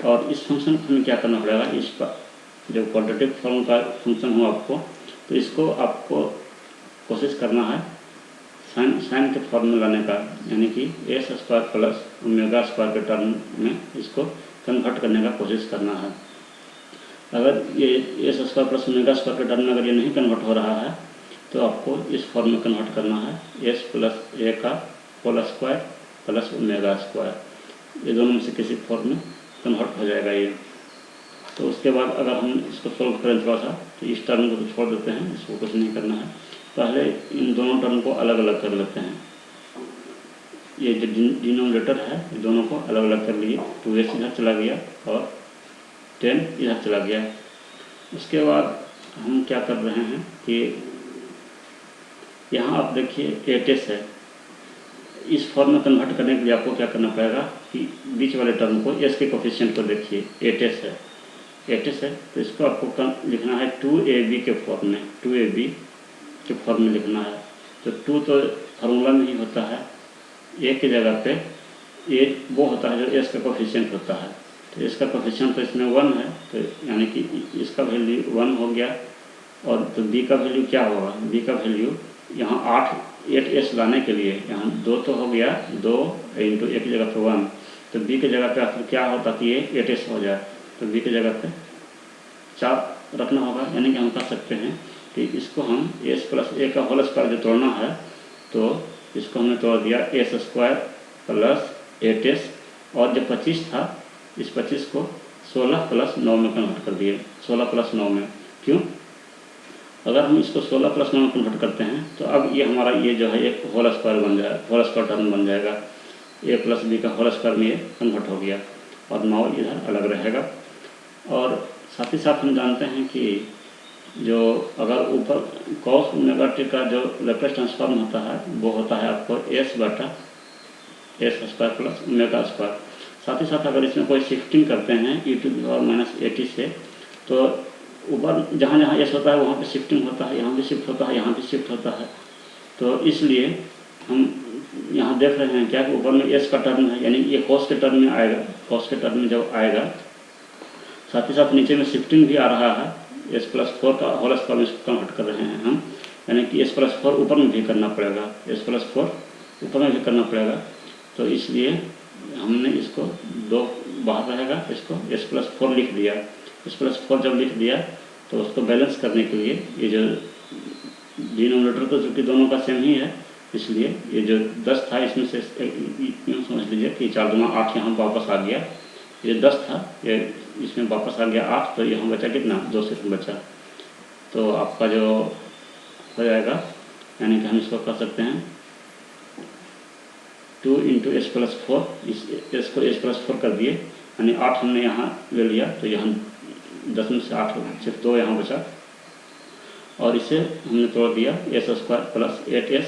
और इस फंक्शन को हमें क्या करना पड़ेगा, इस पर जब क्वाड्रेटिक फॉर्म का फंक्शन हो आपको, तो इसको आपको कोशिश करना है साइन के फॉर्म में लाने का, यानी कि s² + ω² के टर्म में इसको कन्वर्ट करने का कोशिश करना है। अगर ये s² + ω² के टर्म में अगर ये नहीं कन्वर्ट हो रहा है तो आपको इस फॉर्म में कन्वर्ट करना है, s + a² + ω², ये दोनों में से किसी फॉर्म में कन्वर्ट हो जाएगा ये। तो उसके बाद अगर हम इसको सोल्व करें थोड़ा सा, तो इस टर्म को तो छोड़ देते हैं, इसको कुछ नहीं करना है, पहले इन दोनों टर्म को अलग अलग कर लेते हैं। ये जो डिनोमिनेटर है ये दोनों को अलग अलग कर लिए, 2s इधर चला गया और 10 इधर चला गया। उसके बाद हम क्या कर रहे हैं कि यहाँ आप देखिए 8s है, इस फॉर्म में कन्वर्ट करने के लिए आपको क्या करना पड़ेगा कि बीच वाले टर्म को s के कोफिशिएंट को देखिए, 8s है, तो इसको आपको लिखना है 2ab के फॉर्म में, 2ab के फॉर्म में लिखना है। तो 2 तो फार्मूला में ही होता है, ए की जगह पे ए वो होता है जो एस का कोफिशिएंट होता है, तो इसका कोफिशिएंट तो इसमें 1 है, तो यानी कि इसका वैल्यू 1 हो गया। और तो बी का वैल्यू क्या होगा, बी का वैल्यू यहाँ 8s लाने के लिए यहाँ 2 तो हो गया, 2 × एक जगह पे 1, तो बी की जगह पे आखिर क्या होता कि ये 8s हो जाए, तो बी की जगह पे 4 रखना होगा। यानी कि हम कह सकते हैं कि इसको हम s + a का होल स्क्वायर जो तोड़ना है, तो इसको हमने तोड़ दिया s² + 8s, और जो 25 था इस 25 को 16 + 9 में कन्वर्ट कर दिए, 16 + 9 में। क्यों, अगर हम इसको 16 + 9 में कन्वर्ट करते हैं तो अब ये हमारा ये जो है एक होल स्क्वायर बन जाएगा, होल स्क्वायर टर्म बन जाएगा, a + b का होल स्क्वायर में ये कन्वर्ट हो गया, और 9 इधर अलग रहेगा। और साथ ही साथ हम जानते हैं कि जो अगर ऊपर cos ω का जो लैप्लास ट्रांसफॉर्म होता है वो होता है आपको s/s² + ω²। साथ ही साथ अगर इसमें कोई शिफ्टिंग करते हैं e⁻⁻at से, तो ऊपर जहाँ जहाँ s होता है वहाँ पे शिफ्टिंग होता है, यहाँ भी शिफ्ट होता है, यहाँ भी शिफ्ट होता है। तो इसलिए हम यहाँ देख रहे हैं क्या कि ऊपर में s का टर्म है, यानी ये cos के टर्म में आएगा, cos के टर्म में जब आएगा, साथ ही साथ नीचे में शिफ्टिंग भी आ रहा है, s + 4 का होल स्क्वायर में कन्वर्ट कर रहे हैं हम, यानी कि s + 4 ऊपर में भी करना पड़ेगा, s + 4 ऊपर में भी करना पड़ेगा। तो इसलिए हमने इसको 2 बाहर रहेगा, इसको s+4 लिख दिया। s+4 जब लिख दिया तो उसको बैलेंस करने के लिए ये जो डिनोमिनेटर तो चूँकि दोनों का सेम ही है, इसलिए ये जो 10 था इसमें से यूँ समझ लीजिए कि 4 दूना 8 यहाँ वापस आ गया। ये 10 था, ये इसमें वापस आ गया 8, तो यहाँ बचा कितना, 2 सिर्फ बचा। तो आपका जो हो जाएगा, यानी कि हम इसको कर सकते हैं 2 × s+4, इस s को s+4 कर दिए, यानी 8 हमने यहाँ ले लिया, तो यहाँ 10 में से 8 सिर्फ 2 यहाँ बचा, और इसे हमने तोड़ दिया s² + 8s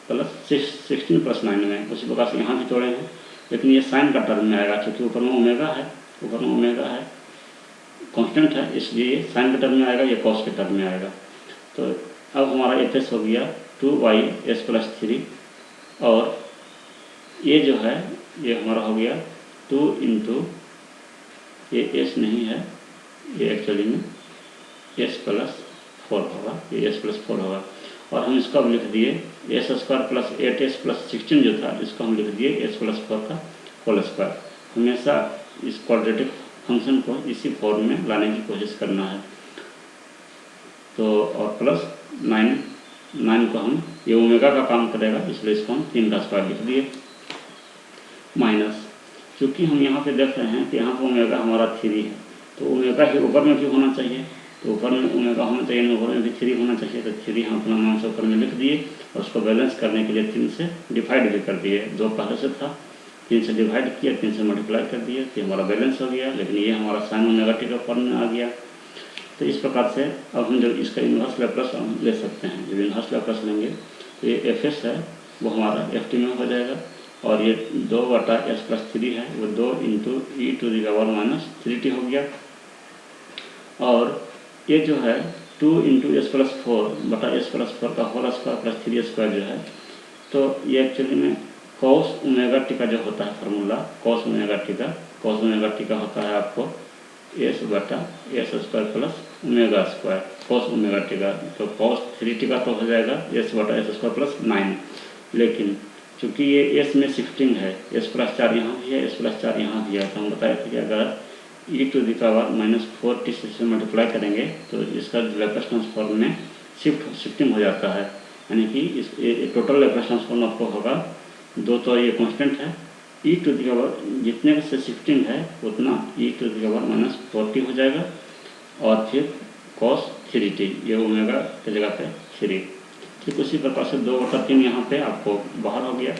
+ 16 + 9 में। उसी प्रकार से यहाँ भी तोड़े हैं, लेकिन ये साइन का टर्म में आएगा, क्योंकि ऊपर में ओमेगा है, कांस्टेंट है, इसलिए ये साइन के टर्म में आएगा, ये कॉस के टर्म में आएगा। तो अब हमारा fs हो गया 2y(s+3), और ये जो है ये हमारा हो गया 2 × ये s नहीं है, ये एक्चुअली में s+4 होगा, ये s+4 होगा। और हम इसको अब लिख दिए s² + 8s + 16 जो था, इसको हम लिख दिए s+4 का होल स्क्वायर। हमेशा इस क्वाड्रेटिक फंक्शन को इसी फॉर्म में लाने की कोशिश करना है। तो और +9 को हम, ये ओमेगा का काम करेगा, इसलिए इसको हम 3 का स्क्वायर लिख दिए, माइनस, क्योंकि हम यहाँ पे देख रहे हैं कि यहाँ पर ओमेगा हमारा 3 है, तो ओमेगा ही ऊपर में भी होना चाहिए, तो ऊपर में ओमेगा होना चाहिए, ऊपर में भी 3 होना चाहिए, तो 3 हम अपना मान से ऊपर में लिख दिए, और उसको बैलेंस करने के लिए 3 से डिवाइड भी कर दिए। 2 पहले से था, 3 से डिवाइड किया, 3 से मल्टीप्लाई कर दिए, तो हमारा बैलेंस हो गया। लेकिन ये हमारा साइन ओमेगा टी का फॉर्म में आ गया। तो इस प्रकार से अब हम जब इसका इन्वर्स लैप्लास हम ले सकते हैं, जब इन्वर्स लैप्लास लेंगे तो ये fs है वो हमारा ft में हो जाएगा, और ये 2/s+3 है वो 2 × e⁻³ 3t हो गया। और ये जो है 2 × s+4/s+4 का होल स्क्वायर + 3² जो है, तो ये एक्चुअली में cos ω का जो होता है फार्मूला, cos ω का होता है आपको s/s² + ω², cos ω का, तो cos 3t का तो हो जाएगा s/s² + 9। लेकिन चूँकि ये s में शिफ्टिंग है, s+4 यहाँ भी है, s+4 यहाँ भी है, तो हम बताए थे कि अगर e⁻⁻4t से मल्टीप्लाई करेंगे तो इसका लैप्लास ट्रांसफॉर्म में शिफ्टिंग हो जाता है, यानी कि इस टोटल लैप्लास ट्रांसफॉर्म आपको होगा 2, तो ये कांस्टेंट है, जितने से शिफ्टिंग है उतना e⁻⁻4t हो जाएगा, और फिर cos 3t, ये ओमेगा की जगह पे 3। ठीक उसी प्रकार से 2/3 यहाँ पे आपको बाहर हो गया।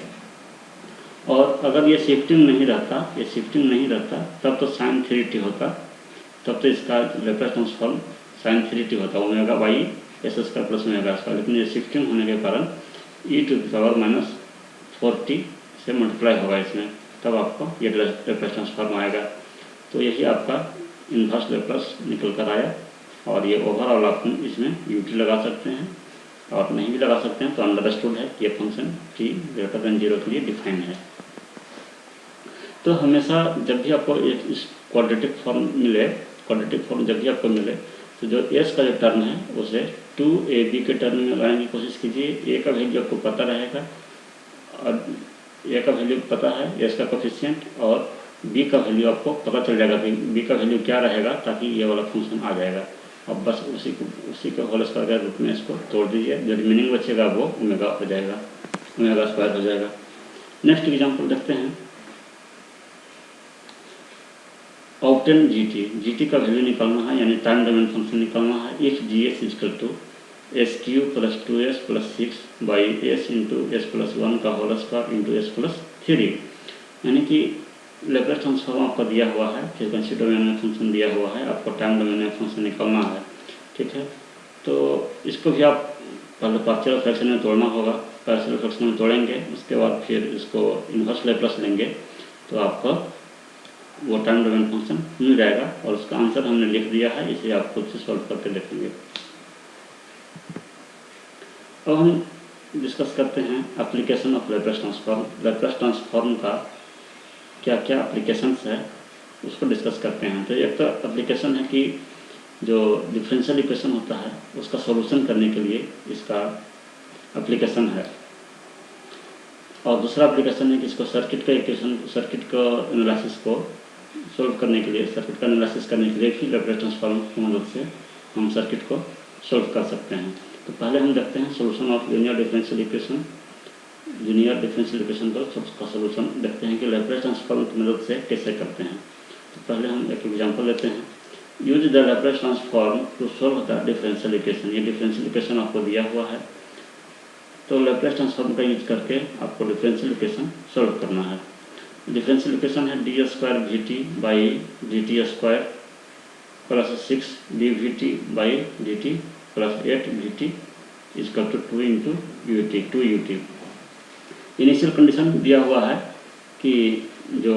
और अगर ये शिफ्टिंग नहीं रहता तब तो sin 3t होता, तब तो इसका लैप्लास ट्रांसफॉर्म sin 3t होता, ω/s² + ω²। लेकिन ये शिफ्टिंग होने के कारण e⁻⁻4t से मल्टीप्लाई होगा इसमें, तब आपको ये लैप्लास ट्रांसफॉर्म आएगा। तो यही आपका इन्वर्स लैप्लास निकल कर आया। और ये ओवरऑल आप इसमें ut लगा सकते हैं, और नहीं भी लगा सकते हैं तो अंडरस्टूड है कि ये फंक्शन t > 0 के लिए डिफाइन है। तो हमेशा जब भी आपको एक इस क्वाड्रेटिक फॉर्म जब भी आपको मिले, तो जो s का जो टर्म है उसे 2ab के टर्म में लाने की कोशिश कीजिए। a का वैल्यू आपको पता रहेगा, और a का वैल्यू पता है, s का कोफिशिएंट, और b का वैल्यू आपको पता चल जाएगा कि b का वैल्यू क्या रहेगा, ताकि ये वाला फंक्शन आ जाएगा। अब बस उसी के होल स्क्वायर के रूप में इसको तोड़ दीजिए, जो रिमेनिंग बचेगा वो ओमेगा हो जाएगा, ω² हो जाएगा। नेक्स्ट एग्जांपल देखते हैं। ऑब्टेन gt का वैल्यू निकालना है, यानी टाइम डोमेन फंक्शन निकालना है। If gs = s³ + 2s + 6/s × s+1 का होल स्क्वायर × s+3, यानी कि लैप्लास ट्रांसफॉर्म आपको दिया हुआ है, फ्रीक्वेंसी डोमेन में फंक्शन दिया हुआ है, आपको टाइम डोमेन में फंक्शन निकालना है। ठीक है, तो इसको भी आप पहले पार्शियल फ्रैक्शन में तोड़ना होगा। पार्शियल फ्रैक्शन में तोड़ेंगे, उसके बाद फिर इसको इन्वर्स लैप्लास लेंगे, तो आपको वो टाइम डोमेन फंक्शन मिल जाएगा। और उसका आंसर हमने लिख दिया है, इसे आप खुद से सॉल्व करके देखेंगे। अब हम डिस्कस करते हैं application of Laplace transform. Laplace transform का क्या क्या एप्लीकेशंस है उसको डिस्कस करते हैं। तो एक तो एप्लीकेशन है कि जो डिफरेंशियल इक्वेशन होता है उसका सॉल्यूशन करने के लिए इसका एप्लीकेशन है। और दूसरा एप्लीकेशन है कि इसको सर्किट का इक्वेशन, सर्किट का एनालिसिस को सोल्व करने के लिए, सर्किट का एनालिसिस करने के लिए भी लैप्लास ट्रांसफॉर्म की मदद से हम सर्किट को सोल्व कर सकते हैं। तो पहले हम देखते हैं solution of linear differential equation, linear differential equation का सोल्यूशन देखते हैं कि लैप्लास ट्रांसफॉर्म की मदद से कैसे करते हैं। तो पहले हम एक एग्जांपल लेते हैं। Use the Laplace transform to solve the differential equation. ये डिफरेंशियल इक्वेशन आपको दिया हुआ है, तो लैप्लास ट्रांसफॉर्म का यूज करके आपको डिफरेंशियल इक्वेशन सोल्व करना है। डिफरेंशियल इक्वेशन है d square v t by d t square plus 6 d v t by d t plus 8 v t equal to 2 into u t, 2 u t. Initial condition दिया हुआ है कि जो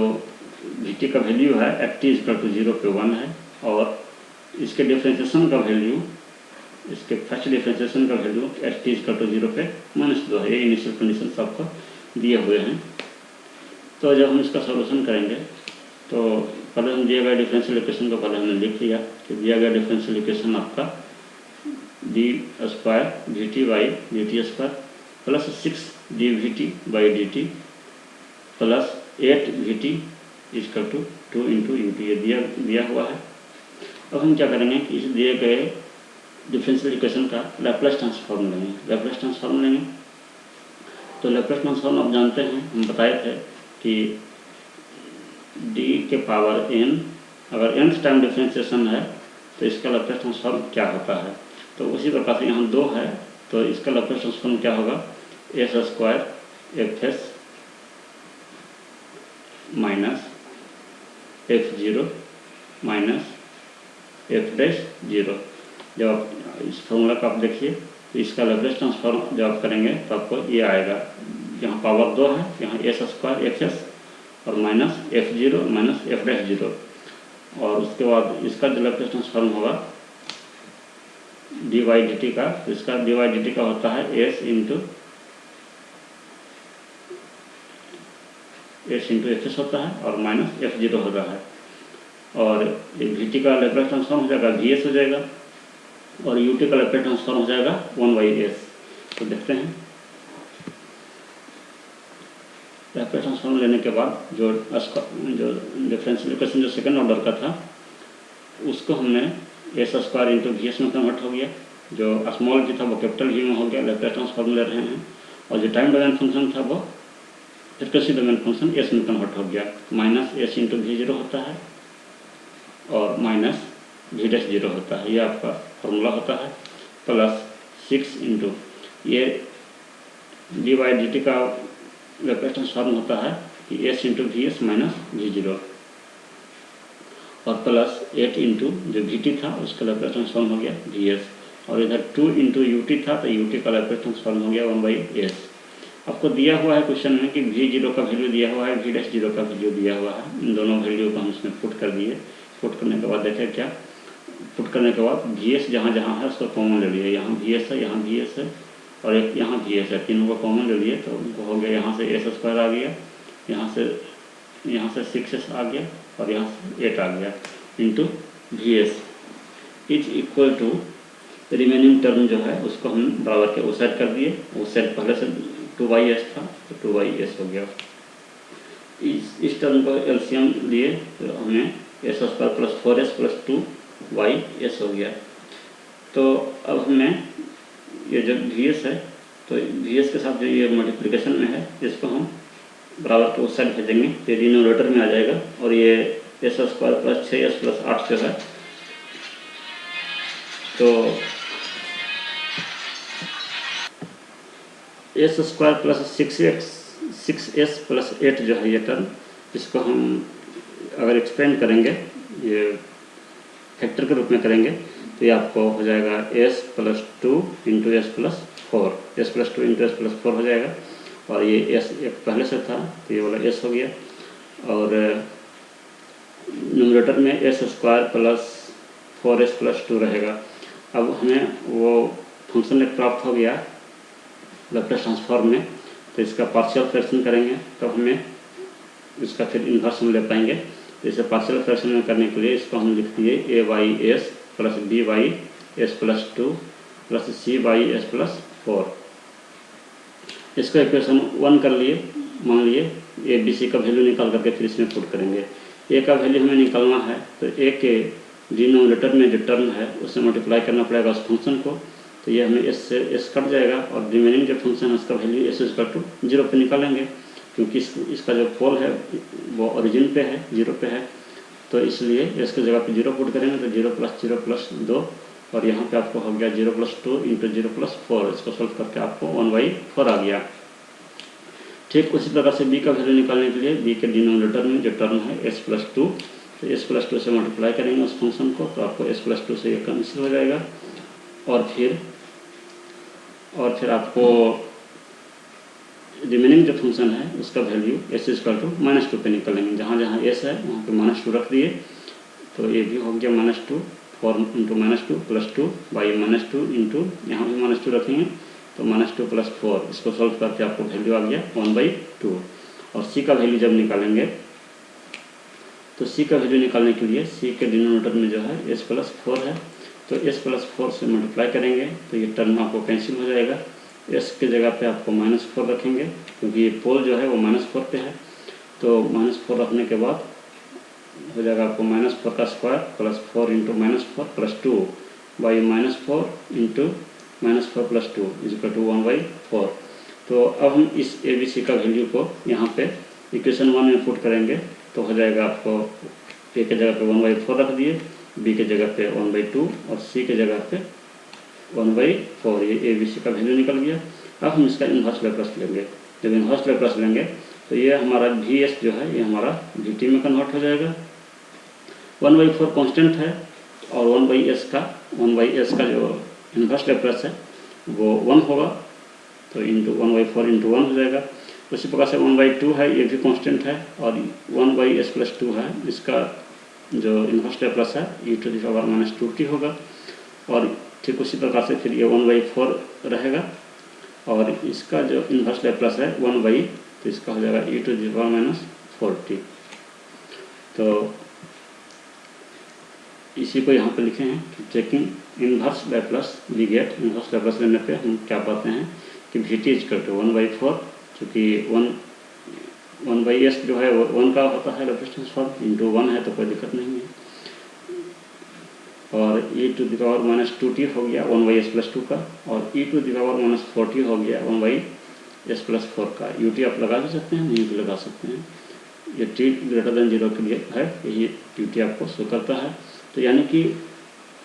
v t का value है at t equal to 0 पे 1 है, और इसके डिफ्रेंशिएशन का वैल्यू, इसके फर्स्ट डिफ्रेंशिएशन का value at t equal to 0 पे -2 है। ये इनिशियल कंडीशन आपको दिए हुए हैं। तो जब हम इसका सॉल्यूशन करेंगे तो पहले हम दिए गए डिफरेंशियल इक्वेशन को पहले हमने लिख लिया कि दिया गया डिफरेंशियल इक्वेशन आपका d square v t by d t square plus 6 d v t by d t plus 8 v t equal to 2 into u t, ये दिया हुआ है। अब हम क्या करेंगे कि इस दिए गए डिफरेंशियल इक्वेशन का लैप्लास ट्रांसफॉर्म लेंगे। लैप्लास ट्रांसफॉर्म लेंगे तो लैप्लास ट्रांसफॉर्म आप जानते हैं, हम बताए थे कि d के पावर n, अगर nth टाइम डिफरेंशिएशन है तो इसका लैप्लास ट्रांसफॉर्म क्या होता है। तो उसी प्रकार से यहाँ 2 है तो इसका लैप्लास ट्रांसफॉर्म क्या होगा, S square F S minus F zero minus F dash zero. जब आप इस फॉर्मूला को आप देखिए तो इसका लैप्लास ट्रांसफॉर्म जब आप करेंगे तो आपको ये आएगा, यहाँ पावर 2 है, यहाँ एस स्क्वायर एफ एस और minus F zero minus F dash zero, और उसके बाद इसका जो लैप्लास ट्रांसफॉर्म होगा डी वाई डी टी का, तो इसका डी वाई डी टी का होता है एस इंटू एफ एस होता है और माइनस एफ जीरो होता है, और वी टी का लैप्लास ट्रांसफॉर्म हो जाएगा वी एस हो जाएगा, और यू टी का लैप्लास ट्रांसफॉर्म हो जाएगा 1/s। तो देखते हैं लैप्लास ट्रांसफॉर्म लेने के बाद जो डिफरेंशियल इक्वेशन जो सेकंड ऑर्डर का था उसको हमने S square into v S में कन्वर्ट हो गया, जो स्मॉल जी था वो कैपिटल वी में हो गया, लैप्लास ट्रांसफॉर्म ले रहे हैं, और जो टाइम डोमेन फंक्शन था वो फ्रीक्वेंसी डोमेन फंक्शन एस में कन्वर्ट हो गया। Minus S into we zero होता है और माइनस वी डैश जीरो होता है, ये आपका फॉर्मूला होता है, प्लस 6 इंटू ये डी वाई डी टी का लैप्लास ट्रांसफॉर्म होता है कि S into v S minus we zero, और प्लस 8 इंटू जो वी टी था उसका लैप्लास ट्रांसफॉर्म हो गया वी एस, और इधर 2 इंटू यू टी था तो यू टी का लैप्लास ट्रांसफॉर्म हो गया 1/s। आपको दिया हुआ है क्वेश्चन में कि वी जीरो का वैल्यू दिया हुआ है, वी डैश जीरो का वैल्यू दिया हुआ है, इन दोनों वैल्यू को हम इसमें पुट कर दिए। पुट करने के बाद देखें क्या, पुट करने के बाद वी एस जहाँ जहाँ है उसको कॉमन ले लिए, यहाँ वी एस है, यहाँ वी एस है और एक यहाँ वी एस है, तीनों को कॉमन ले लिए तो उनको हो गया, यहाँ से एस स्क्वायर आ गया, यहाँ से 6s आ गया और यहाँ से 8 आ गया into v s is equal to remaining term जो है उसको हम बराबर के उस साइड कर दिए, उस साइड पहले से 2/s था तो 2/s हो गया। इस टर्म को एलसीएम लिए तो हमें S square plus 4s plus 2/s हो गया। तो अब हमें ये जो वी एस है तो वी एस के साथ जो ये मल्टीप्लिकेशन में है इसको हम बराबर के उस साइड भेजेंगे तो ये डिनोमिनेटर में आ जाएगा, और ये S square plus 6s plus 8 जो है तो S square plus 6s plus 8 जो है ये टर्म, इसको हम अगर एक्सपेंड करेंगे, ये फैक्टर के रूप में करेंगे तो ये आपको हो जाएगा s plus 2 into S plus 4, S plus 2 into S plus 4 हो जाएगा, और ये s एक पहले से था तो ये वाला s हो गया, और न्यूमरेटर में S square plus 4s plus 2 रहेगा। अब हमें वो फंक्शन एक प्राप्त हो गया लैप्लास ट्रांसफॉर्म में, तो इसका पार्शियल फ्रैक्शन करेंगे तो हमें इसका फिर इन्वर्स हम ले पाएंगे। तो इसे पार्शियल फ्रैक्शन में करने के लिए इसको हम लिख दिए a/s plus b/s plus 2 plus c/s plus 4, इसको इक्वेशन 1 कर लिए। मान लिए ए बी सी का वैल्यू निकाल करके फिर इसमें पुट करेंगे। ए का वैल्यू हमें निकालना है तो ए के डिनोमिनेटर में जो टर्म है उससे मल्टीप्लाई करना पड़ेगा उस फंक्शन को, तो ये हमें एस से एस कट जाएगा और रिमेनिंग जो फंक्शन है उसका वैल्यू एस इक्वल टू 0 पे निकालेंगे, क्योंकि इसका जो पोल है वो ओरिजिन पे है, 0 पे है, तो इसलिए एस की जगह पे 0 पुट करेंगे तो 0 प्लस 2 और यहाँ पे आपको हो गया 0 + 2 × 0 + 4। इसको सॉल्व करके आपको 1/4 आ गया। ठीक उसी प्रकार से b का वैल्यू निकालने के लिए b के डिनोमिनेटर में जो टर्म है s + 2, तो s + 2 से मल्टीप्लाई करेंगे उस फंक्शन को तो आपको s + 2 से ये कैंसिल हो जाएगा और फिर आपको रिमेनिंग जो फंक्शन है उसका वैल्यू s = -2 पे निकालेंगे। जहाँ जहाँ s है वहाँ पे -2 रख दिए तो ये भी हो गया -2, 4 × -2 + 2 /-2 इंटू यहाँ भी -2 रखेंगे तो -2 + 4। इसको सॉल्व करके आपको वैल्यू आ गया 1/2। और c का वैल्यू जब निकालेंगे तो c का वैल्यू निकालने के लिए c के डिनोमिनेटर में जो है s + 4 है तो s + 4 से मल्टीप्लाई करेंगे तो ये टर्म आपको कैंसिल हो जाएगा। s की जगह पे आपको -4 रखेंगे क्योंकि ये पोल जो है वो -4 पे है, तो -4 रखने के बाद हो जाएगा आपको -4 का स्क्वायर + 4 × -4 + 2 /-4 × -4 + 2 = 1/4। तो अब हम इस ए बी सी का वैल्यू को यहाँ पे इक्वेशन 1 में पुट करेंगे तो हो जाएगा आपको ए के जगह पे 1/4 रख दिए, बी के जगह पे 1/2 और सी के जगह पे 1/4। ये ए बी सी का वैल्यू निकल गया। अब हम इसका इन्वर्स लैप्लास लेंगे। जब इन्वर्स लैप्लास लेंगे तो ये हमारा वी एस जो है ये हमारा वी टी में कन्वर्ट हो जाएगा। 1/4 कांस्टेंट है और 1/s का जो इन्वर्स लैप्लास है वो 1 होगा, तो इंटू 1/4 × 1 हो जाएगा। उसी प्रकार से 1/2 है, ये भी कांस्टेंट है और 1/s + 2 है, इसका जो इन्वर्स लैप्लास है e⁻⁻2t होगा। और ठीक उसी प्रकार से फिर ये 1/4 रहेगा और इसका जो इन्वर्स लैप्लास है 1/, तो इसका हो जाएगा e⁻⁻4t। तो इसी को यहाँ पे लिखे हैं कि checking inverse Laplace we get. Inverse Laplace लेने पे हम क्या पाते हैं कि वी टी = 1/4, चूँकि 1/s जो है वो 1 का होता है लैप्लास ट्रांसफॉर्म, इंटू 1 है तो कोई दिक्कत नहीं है। और e⁻⁻2t हो गया 1/s + 2 का और e⁻⁻4t हो गया 1/s + 4 का। ut आप लगा भी सकते हैं, नहीं भी लगा सकते हैं, ये t > 0 के लिए है, यही ut आपको शो करता है। तो यानी कि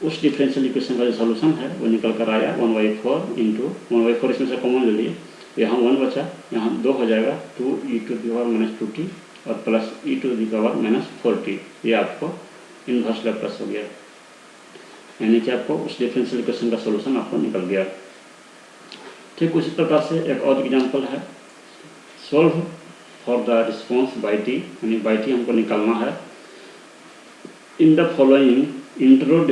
उस डिफरेंशियल इक्वेशन का जो सॉल्यूशन है वो निकल कर आया 1/4 इंटू 1/4 इसमें से कॉमन ले लिए, यहाँ 1 बचा, यहाँ 2 हो जाएगा 2e⁻⁻2t और प्लस e⁻⁻4t। ये आपको इन्वर्स लैप्लास हो गया, यानी कि आपको उस डिफरेंशियल इक्वेशन का सॉल्यूशन आपको निकल गया। ठीक उसी प्रकार से एक और एग्जांपल है, solve for the response by T, यानी बाई टी हमको निकालना है। In the following integro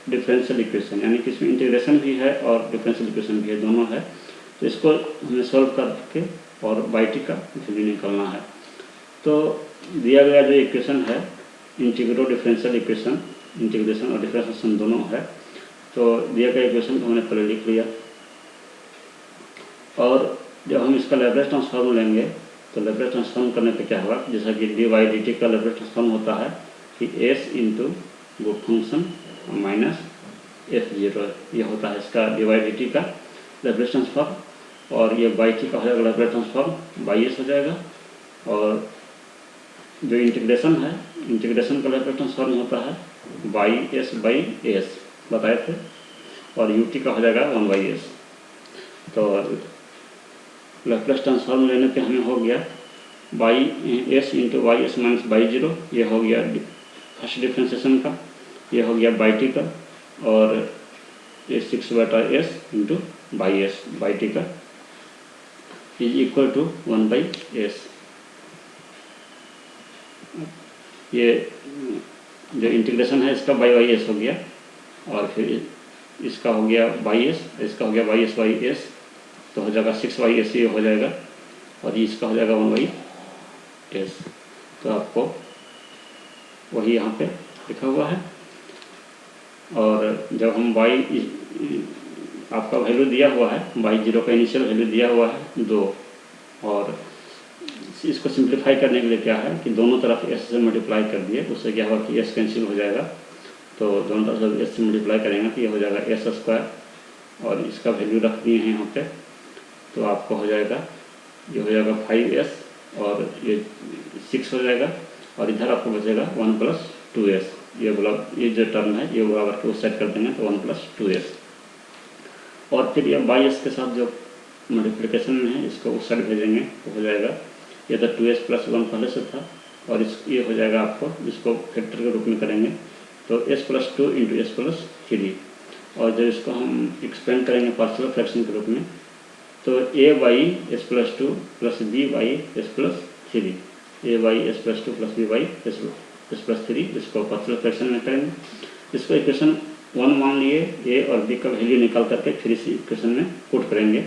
differential equation, यानी कि इसमें इंटीग्रेशन भी है और डिफरेंशियल इक्वेशन भी है, दोनों है। तो इसको हमें सॉल्व करके और बाई टी का वैल्यू निकालना है। तो दिया गया जो इक्वेशन है इंटीग्रो डिफरेंशियल इक्वेशन, इंटीग्रेशन और डिफरेंशिएशन दोनों है, तो दिया गया इक्वेशन को हमने पहले लिख लिया और जब हम इसका लैप्लास ट्रांसफॉर्म लेंगे तो लैप्लास ट्रांसफॉर्म करने पे क्या होगा, जैसा कि dy/dt का लैप्लास ट्रांसफॉर्म होता है कि s इंटू वो फंक्शन माइनस f0, ये होता है इसका dy/dt का लैप्लास ट्रांसफॉर्म। और ये बाई टी का हो जाएगा लैप्लास ट्रांसफॉर्म बाई s हो जाएगा। और जो इंटीग्रेशन है, इंटीग्रेशन का लैप्लास ट्रांसफॉर्म होता है y/s बताए थे, और ut का हो जाएगा 1/s। तो लैप्लास ट्रांसफॉर्म लेने पे हमें हो गया s into y/s minus y0, ये हो गया फर्स्ट डिफ्रेंसिएशन का, ये हो गया बाई टी का, और ये 6/s इंटू बाई टी का इज इक्वल टू 1/s। ये जो इंटीग्रेशन है इसका y/s हो गया और फिर इसका हो गया y/s, इसका हो गया y/s, तो हो जाएगा 6/s ये हो जाएगा और इसका हो जाएगा 1/s। तो आपको वही यहाँ पे लिखा हुआ है। और जब हम आपका वैल्यू दिया हुआ है, y0 का इनिशियल वैल्यू दिया हुआ है 2, और इसको सिंप्लीफाई करने के लिए क्या है कि दोनों तरफ s से मल्टीप्लाई कर दिए, उससे क्या होगा कि s कैंसिल हो जाएगा। तो दोनों तरफ s से मल्टीप्लाई करेंगे तो ये हो जाएगा s स्क्वायर, और इसका वैल्यू रख दिए हैं यहाँ पे, तो आपको हो जाएगा, ये हो जाएगा 5s और ये 6 हो जाएगा, और इधर आपको बचेगा 1 + 2s। ये जो टर्म है ये बराबर के उस साइड कर देंगे तो 1 + 2s, और फिर ये बाई एस के साथ जो मल्टीप्लिकेशन में है इसको उस साइड भेजेंगे तो हो जाएगा, ये तो 2s + 1 पहले से था, और ये हो जाएगा आपको, इसको फैक्टर के रूप में करेंगे तो s + 2 × s + 3, और जब इसको हम एक्सपेंड करेंगे पार्शियल फ्रैक्शन के रूप में तो a/s + 2 + b/s + 3, a/s + 2 + b/s + 3, इसको पार्शियल फ्रैक्शन में करेंगे। इसको इक्वेशन 1 मान लिए, a और b का वैल्यू निकाल करके फिर इसी इक्वेशन में पुट करेंगे।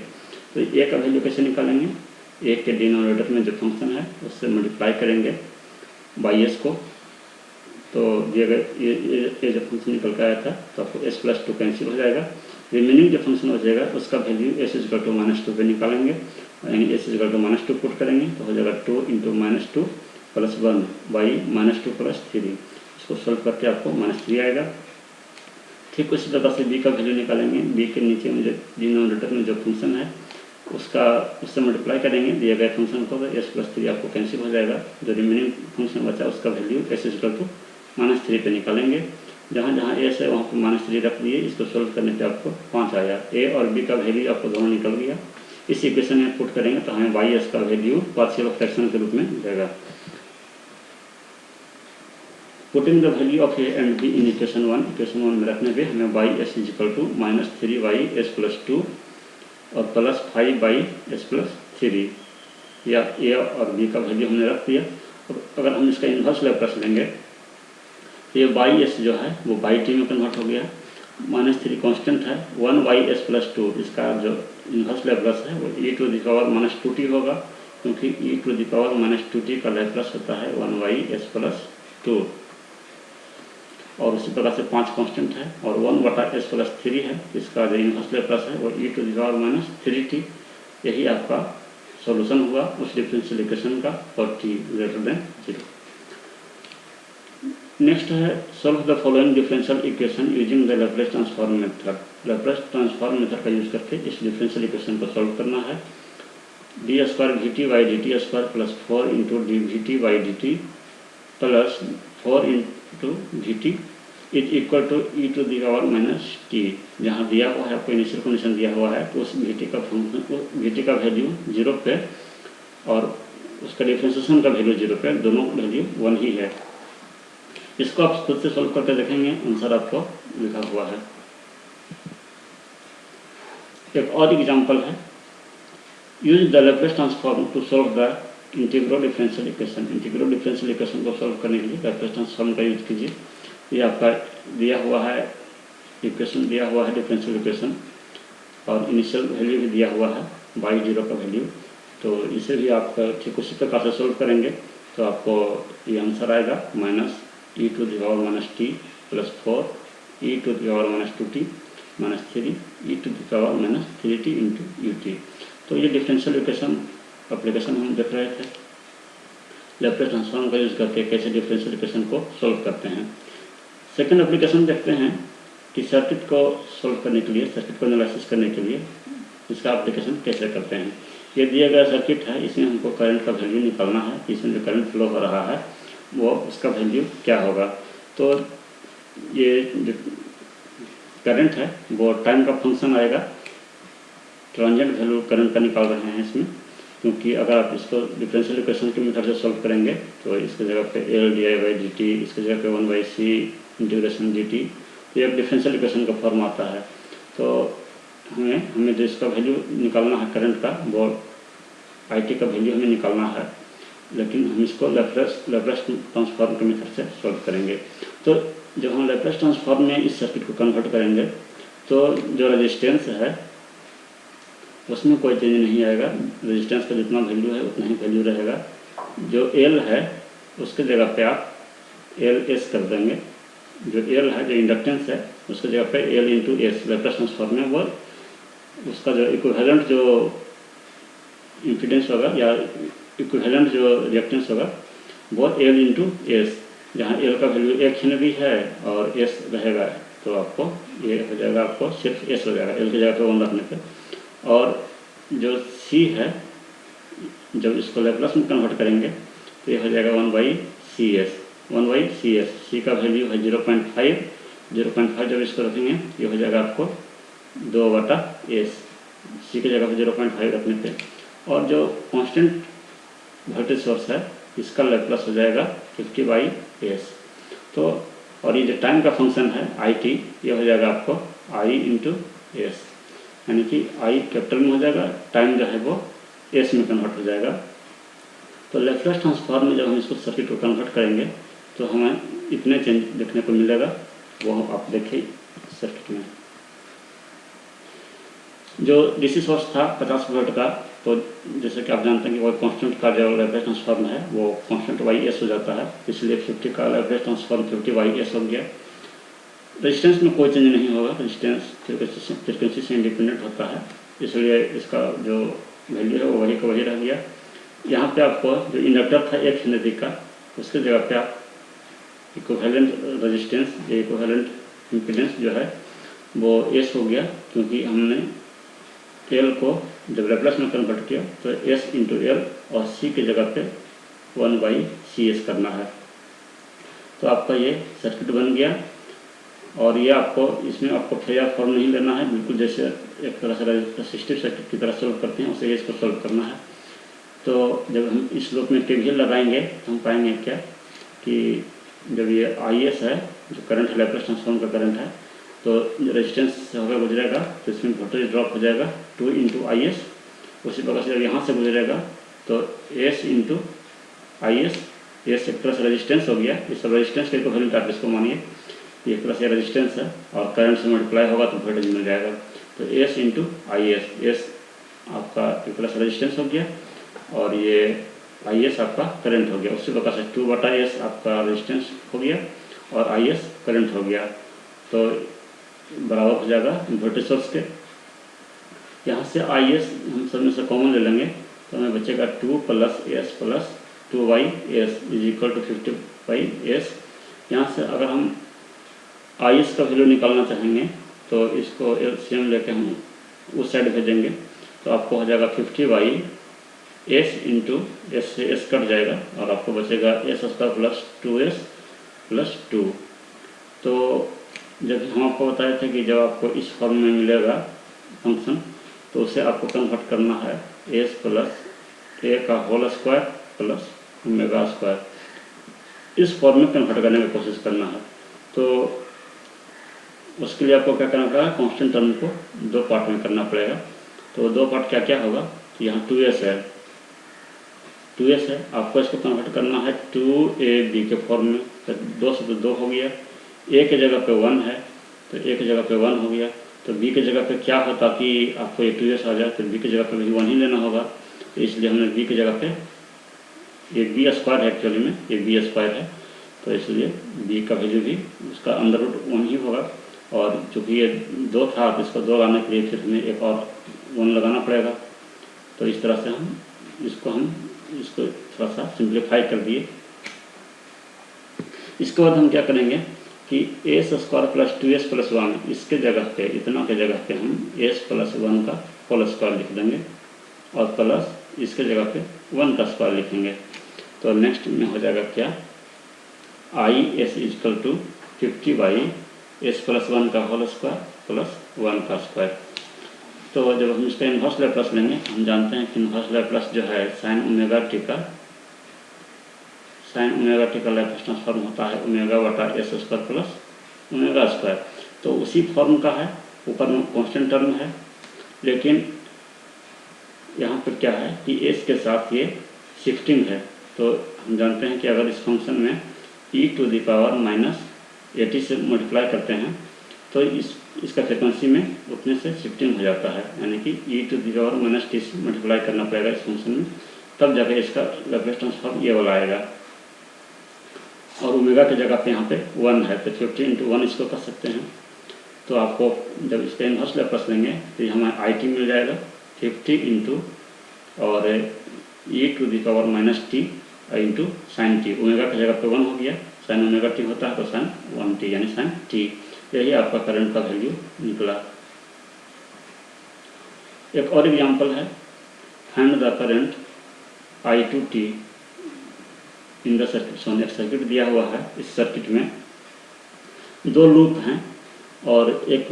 तो a का वैल्यू कैसे निकालेंगे, a के डिनोमिनेटर में जो फंक्शन है उससे मल्टीप्लाई करेंगे बाई एस को, तो दिए गए ये जो फंक्शन निकल के आया था तो आपको s + 2 कैंसिल हो जाएगा। रिमेनिंग जो फंक्शन बचेगा उसका वैल्यू s = -2 पे निकालेंगे, यानी s = -2 पुट करेंगे तो हो जाएगा 2 × -2 + 1 / -2 + 3, इसको सॉल्व करके आपको -3 आएगा। ठीक उसी प्रकार से b का वैल्यू निकालेंगे, b के नीचे में जो डिनोमिनेटर में जो फंक्शन है उससे मल्टीप्लाई करेंगे दिए गए फंक्शन को, तो s + 3 आपको कैंसिल हो जाएगा। जो रिमेनिंग फंक्शन बचा उसका वैल्यू s = -3 पे निकालेंगे, जहाँ जहाँ s है वहाँ पर -3 रख दिए, इसको सोल्व करने पे आपको 5 आया। a और b का वैल्यू आपको दोनों निकल गया, इस इक्वेशन में पुट करेंगे तो हमें y(s) का वैल्यू पार्शियल फ्रैक्शन के रूप में मिलेगा। Putting the value of a and b in equation 1 में रखने पे हमें y(s) = -3y(s + 2 और +5y(s + 3), या a और b का वैल्यू हमने रख दिया। और अगर हम इसका इन्वर्स लैप्लास लेंगे तो ये y(s) जो है वो by(t) में कन्वर्ट हो गया, -3 कांस्टेंट है, 1y(s + 2), इसका जो इन्वर्स लैप्लास है वो e⁻ -2t होगा, क्योंकि e⁻ -2t का लैप्लास होता है 1y(s + 2, और उसी प्रकार से 5 कांस्टेंट है, और 1/s + 3 है, इसका जो इन्वर्स लैप्लास है वो e⁻−3t। यही आपका सॉल्यूशन हुआ उस डिफरेंशियल इक्वेशन का और t > 0। नेक्स्ट है solve the following differential equation using the Laplace transform method. Laplace transform method का यूज करके इस डिफरेंशियल इक्वेशन को सॉल्व करना है। d2vt/dt² + 4 × dvt/dt + 4 × vt is equal to e⁻t। जहाँ दिया हुआ है आपको इनिशियल कंडीशन दिया हुआ है तो उस vt का वैल्यू 0 पे और उसका डिफरेंशिएशन का वैल्यू 0 पे, दोनों वैल्यू 1 ही है। इसको आप खुद से सॉल्व करके देखेंगे, आंसर आपको लिखा हुआ है। एक और एग्जांपल है, use the Laplace transform to solve the integral differential equation. Integral differential equation को सॉल्व करने के लिए लैप्लेस ट्रांसफॉर्म का यूज कीजिए। ये आपका दिया हुआ है इक्वेशन, दिया हुआ है डिफरेंशियल इक्वेशन, और इनिशियल वैल्यू भी दिया हुआ है y0 का वैल्यू, तो इसे भी आप ठीक उसी प्रकार से सॉल्व करेंगे तो आपको ये आंसर आएगा -e⁻t + 4 e⁻²t - 3 e⁻³ × ut। तो ये डिफरेंशियल इक्वेशन एप्लीकेशन हम देख रहे थे, लैप्लेस ट्रांसफॉर्म का यूज करके कैसे डिफरेंशियल इक्वेशन को सॉल्व करते हैं। सेकंड एप्लीकेशन देखते हैं कि सर्किट को सॉल्व करने के लिए, सर्किट को एनालिसिस करने के लिए इसका एप्लीकेशन कैसे करते हैं। ये दिया गया सर्किट है, इसमें हमको करंट का वैल्यू निकालना है, इसमें जो करंट फ्लो हो रहा है वो उसका वैल्यू क्या होगा। तो ये जो करंट है वो टाइम का फंक्शन आएगा, ट्रांजिएंट वैल्यू करंट का निकाल रहे हैं इसमें, क्योंकि अगर आप इसको डिफरेंशियल इक्वेशन के मेथड से सॉल्व करेंगे तो इसके जगह पे L/di/dt, इसके जगह पे 1/c इंटीग्रेशन dt, तो एक डिफरेंशियल इक्वेशन का फॉर्म आता है। तो हमें जो इसका वैल्यू निकालना है करंट का, वो IT का वैल्यू हमें निकालना है, लेकिन हम इसको लैप्लेस ट्रांसफॉर्म के मेथड से सॉल्व करेंगे। तो जब हम लैप्लेस ट्रांसफॉर्म में इस सर्किट को कन्वर्ट करेंगे तो जो रेजिस्टेंस है उसमें कोई चेंज नहीं आएगा, रेजिस्टेंस का जितना वैल्यू है उतना ही वैल्यू रहेगा। जो L है उसके जगह पे आप LS कर देंगे, जो L है जो इंडक्टेंस है उसके जगह पे L × S, लैप्लेस ट्रांसफॉर्म में वो उसका जो इक्विवेलेंट जो इम्पीडेंस होगा या इक्विवेलेंट जो रिएक्टेंस होगा वो L इंटू एस, जहाँ L का वैल्यू 1 हेनरी है और S रहेगा, तो आपको ये हो जाएगा, आपको सिर्फ S हो जाएगा L की जगह पे 1 रखने पे। और जो C है, जब इसको लैप्लास में कन्वर्ट करेंगे तो ये हो जाएगा 1/CS, 1/CS। C का वैल्यू है 0.5, 0.5 जब इसको रखेंगे ये हो जाएगा आपको 2/S, C की जगह पे 0.5 रखने पे। और जो कांस्टेंट वोल्टेज सोर्स है इसका लैप्लास हो जाएगा 50/S। तो और ये जो टाइम का फंक्शन है IT, ये हो जाएगा आपको I इंटू एस, यानी कि I कैपिटल में हो जाएगा, टाइम जो है वो S में कन्वर्ट हो जाएगा। तो लैप्लास ट्रांसफॉर्म में जब हम इसको सर्किट को कन्वर्ट करेंगे तो हमें इतने चेंज देखने को मिलेगा, वो आप देखिए सर्किट में। जो DC सोर्स था 50 वोल्ट का, तो जैसे कि आप जानते हैं कि वो कांस्टेंट का जो लैप्लास ट्रांसफॉर्म है वो कांस्टेंट Y/S हो जाता है, इसलिए 50 का लैप्लास ट्रांसफॉर्म 50/S हो गया। रेजिस्टेंस में कोई चेंज नहीं होगा, रेजिस्टेंस फ्रिक्वेंसी से इंडिपेंडेंट होता है, इसलिए इसका जो वैल्यू है वो वही का वही रह गया। यहाँ पे आपको जो इंडक्टर था 1 हेनरी का, उसके जगह पे आप इक्विवेलेंट रेजिस्टेंस, इक्विवेलेंट इम्पीडेंस जो है वो S हो गया, क्योंकि हमने L को जब लैप्लास में कन्वर्ट किया तो S इंटू L और C की जगह पे 1/CS करना है। तो आपका ये सर्किट बन गया। और ये आपको इसमें आपको फेजर फॉर्म नहीं लेना है, बिल्कुल जैसे एक तरह से रेसिस्टिव सर्किट की तरह सोल्व करते हैं उसे इसको सोल्व करना है। तो जब हम इस लूप में KVL लगाएंगे तो हम पाएंगे क्या कि जब ये IS है, जो करंट है लैप्लास ट्रांसफॉर्म का करंट है, तो रेजिस्टेंस से होकर गुजरेगा तो इसमें वोल्टेज ड्रॉप हो जाएगा 2 इंटू IS। उसी प्रकार से जब यहाँ से गुजरेगा तो S इंटू IS, S एक तरह से रेजिस्टेंस हो गया, इस रेजिस्टेंस के इक्विवेलेंट आप इसको मानिए, ये एक तरह से रेजिस्टेंस है और करंट से मल्टीप्लाई होगा तो वोल्टेज मिल जाएगा। तो S इंटू IS, S आपका एक तरह से रेजिस्टेंस हो गया और ये IS आपका करंट हो गया। उसी प्रकार से 2/S आपका रेजिस्टेंस हो गया और IS करंट हो गया, तो बराबर हो जाएगा वोल्टेज सोर्स के। यहाँ से IS हम सब में से कॉमन ले लेंगे तो हमें बचेगा 2 + S + 2/S = 50/S। यहाँ से अगर हम IS का वैल्यू निकालना चाहेंगे तो इसको LCM लेके हम उस साइड भेजेंगे तो आपको हो जाएगा 50/S इंटू S से S कट जाएगा और आपको बचेगा S² + 2S + 2। तो जब हम आपको बताए थे कि जब आपको इस फॉर्म में मिलेगा फंक्शन तो उसे आपको कन्वर्ट करना है S + A² + ω², इस फॉर्म में कन्वर्ट करने की कोशिश करना है। तो उसके लिए आपको क्या करना पड़ेगा, कांस्टेंट टर्म को 2 पार्ट में करना पड़ेगा। तो 2 पार्ट क्या क्या होगा, यहाँ 2S है, 2S है, आपको इसको कन्वर्ट करना है 2AB के फॉर्म में। तो 2 से तो 2 हो गया, A की जगह पे 1 है तो A की जगह पे 1 हो गया। तो B की जगह पे क्या होता कि आपको ये 2S आ जाए, तो B की जगह पे भी 1 ही लेना होगा, तो इसलिए हमने B की जगह पे, ये B² है एक्चुअली में, ये B² है, तो इसलिए B का वैल्यू भी उसका अंडर रूट 1 ही होगा। और चूँकि ये 2 था तो इसको 2 लाने के लिए फिर हमें एक और 1 लगाना पड़ेगा। तो इस तरह से हम इसको थोड़ा सा सिंप्लीफाई कर दिए। इसके बाद हम क्या करेंगे कि S² + 2S + 1 इसके जगह पे, इतना के जगह पे हम S + 1 का होल स्क्वायर लिख देंगे और प्लस इसके जगह पे 1 का स्क्वायर लिखेंगे। तो नेक्स्ट में हो जाएगा क्या, IS = 50/S + 1 का होल स्क्वायर + 1 का स्क्वायर। तो जब हम इसका इन्वर्स लैप्लास लेंगे, हम जानते हैं कि इन्वर्स लैप्लास जो है sin ω t का लैप्लास ट्रांसफॉर्म होता है ω/S² + ω²। तो उसी फॉर्म का है, ऊपर में कांस्टेंट टर्म है, लेकिन यहाँ पर क्या है कि S के साथ ये शिफ्टिंग है। तो हम जानते हैं कि अगर इस फंक्शन में e⁻⁻ AT से मल्टीप्लाई करते हैं तो इसका फ्रिक्वेंसी में उतने से शिफ्टिंग हो जाता है, यानी कि e⁻⁻ t से मल्टीप्लाई करना पड़ेगा इस फंक्शन में, तब जाकर इसका लैप्लास ट्रांसफॉर्म ये वाला आएगा। और ओमेगा की जगह पे यहाँ पे 1 है तो 50 × 1 इसको कर सकते हैं। तो आपको जब इसका इन्वर्स लेप्लास लेंगे तो ये हमें IT मिल जाएगा 50 इंटू और e⁻ -t sin t। Omega की जगह पे 1 हो गया, sin ओमेगा t होता है तो sin 1t यानी sin t। यही आपका करंट का वैल्यू निकला। एक और एग्जाम्पल है, find the current I2t in the circuit. एक सर्किट दिया हुआ है, इस सर्किट में 2 लूप हैं और एक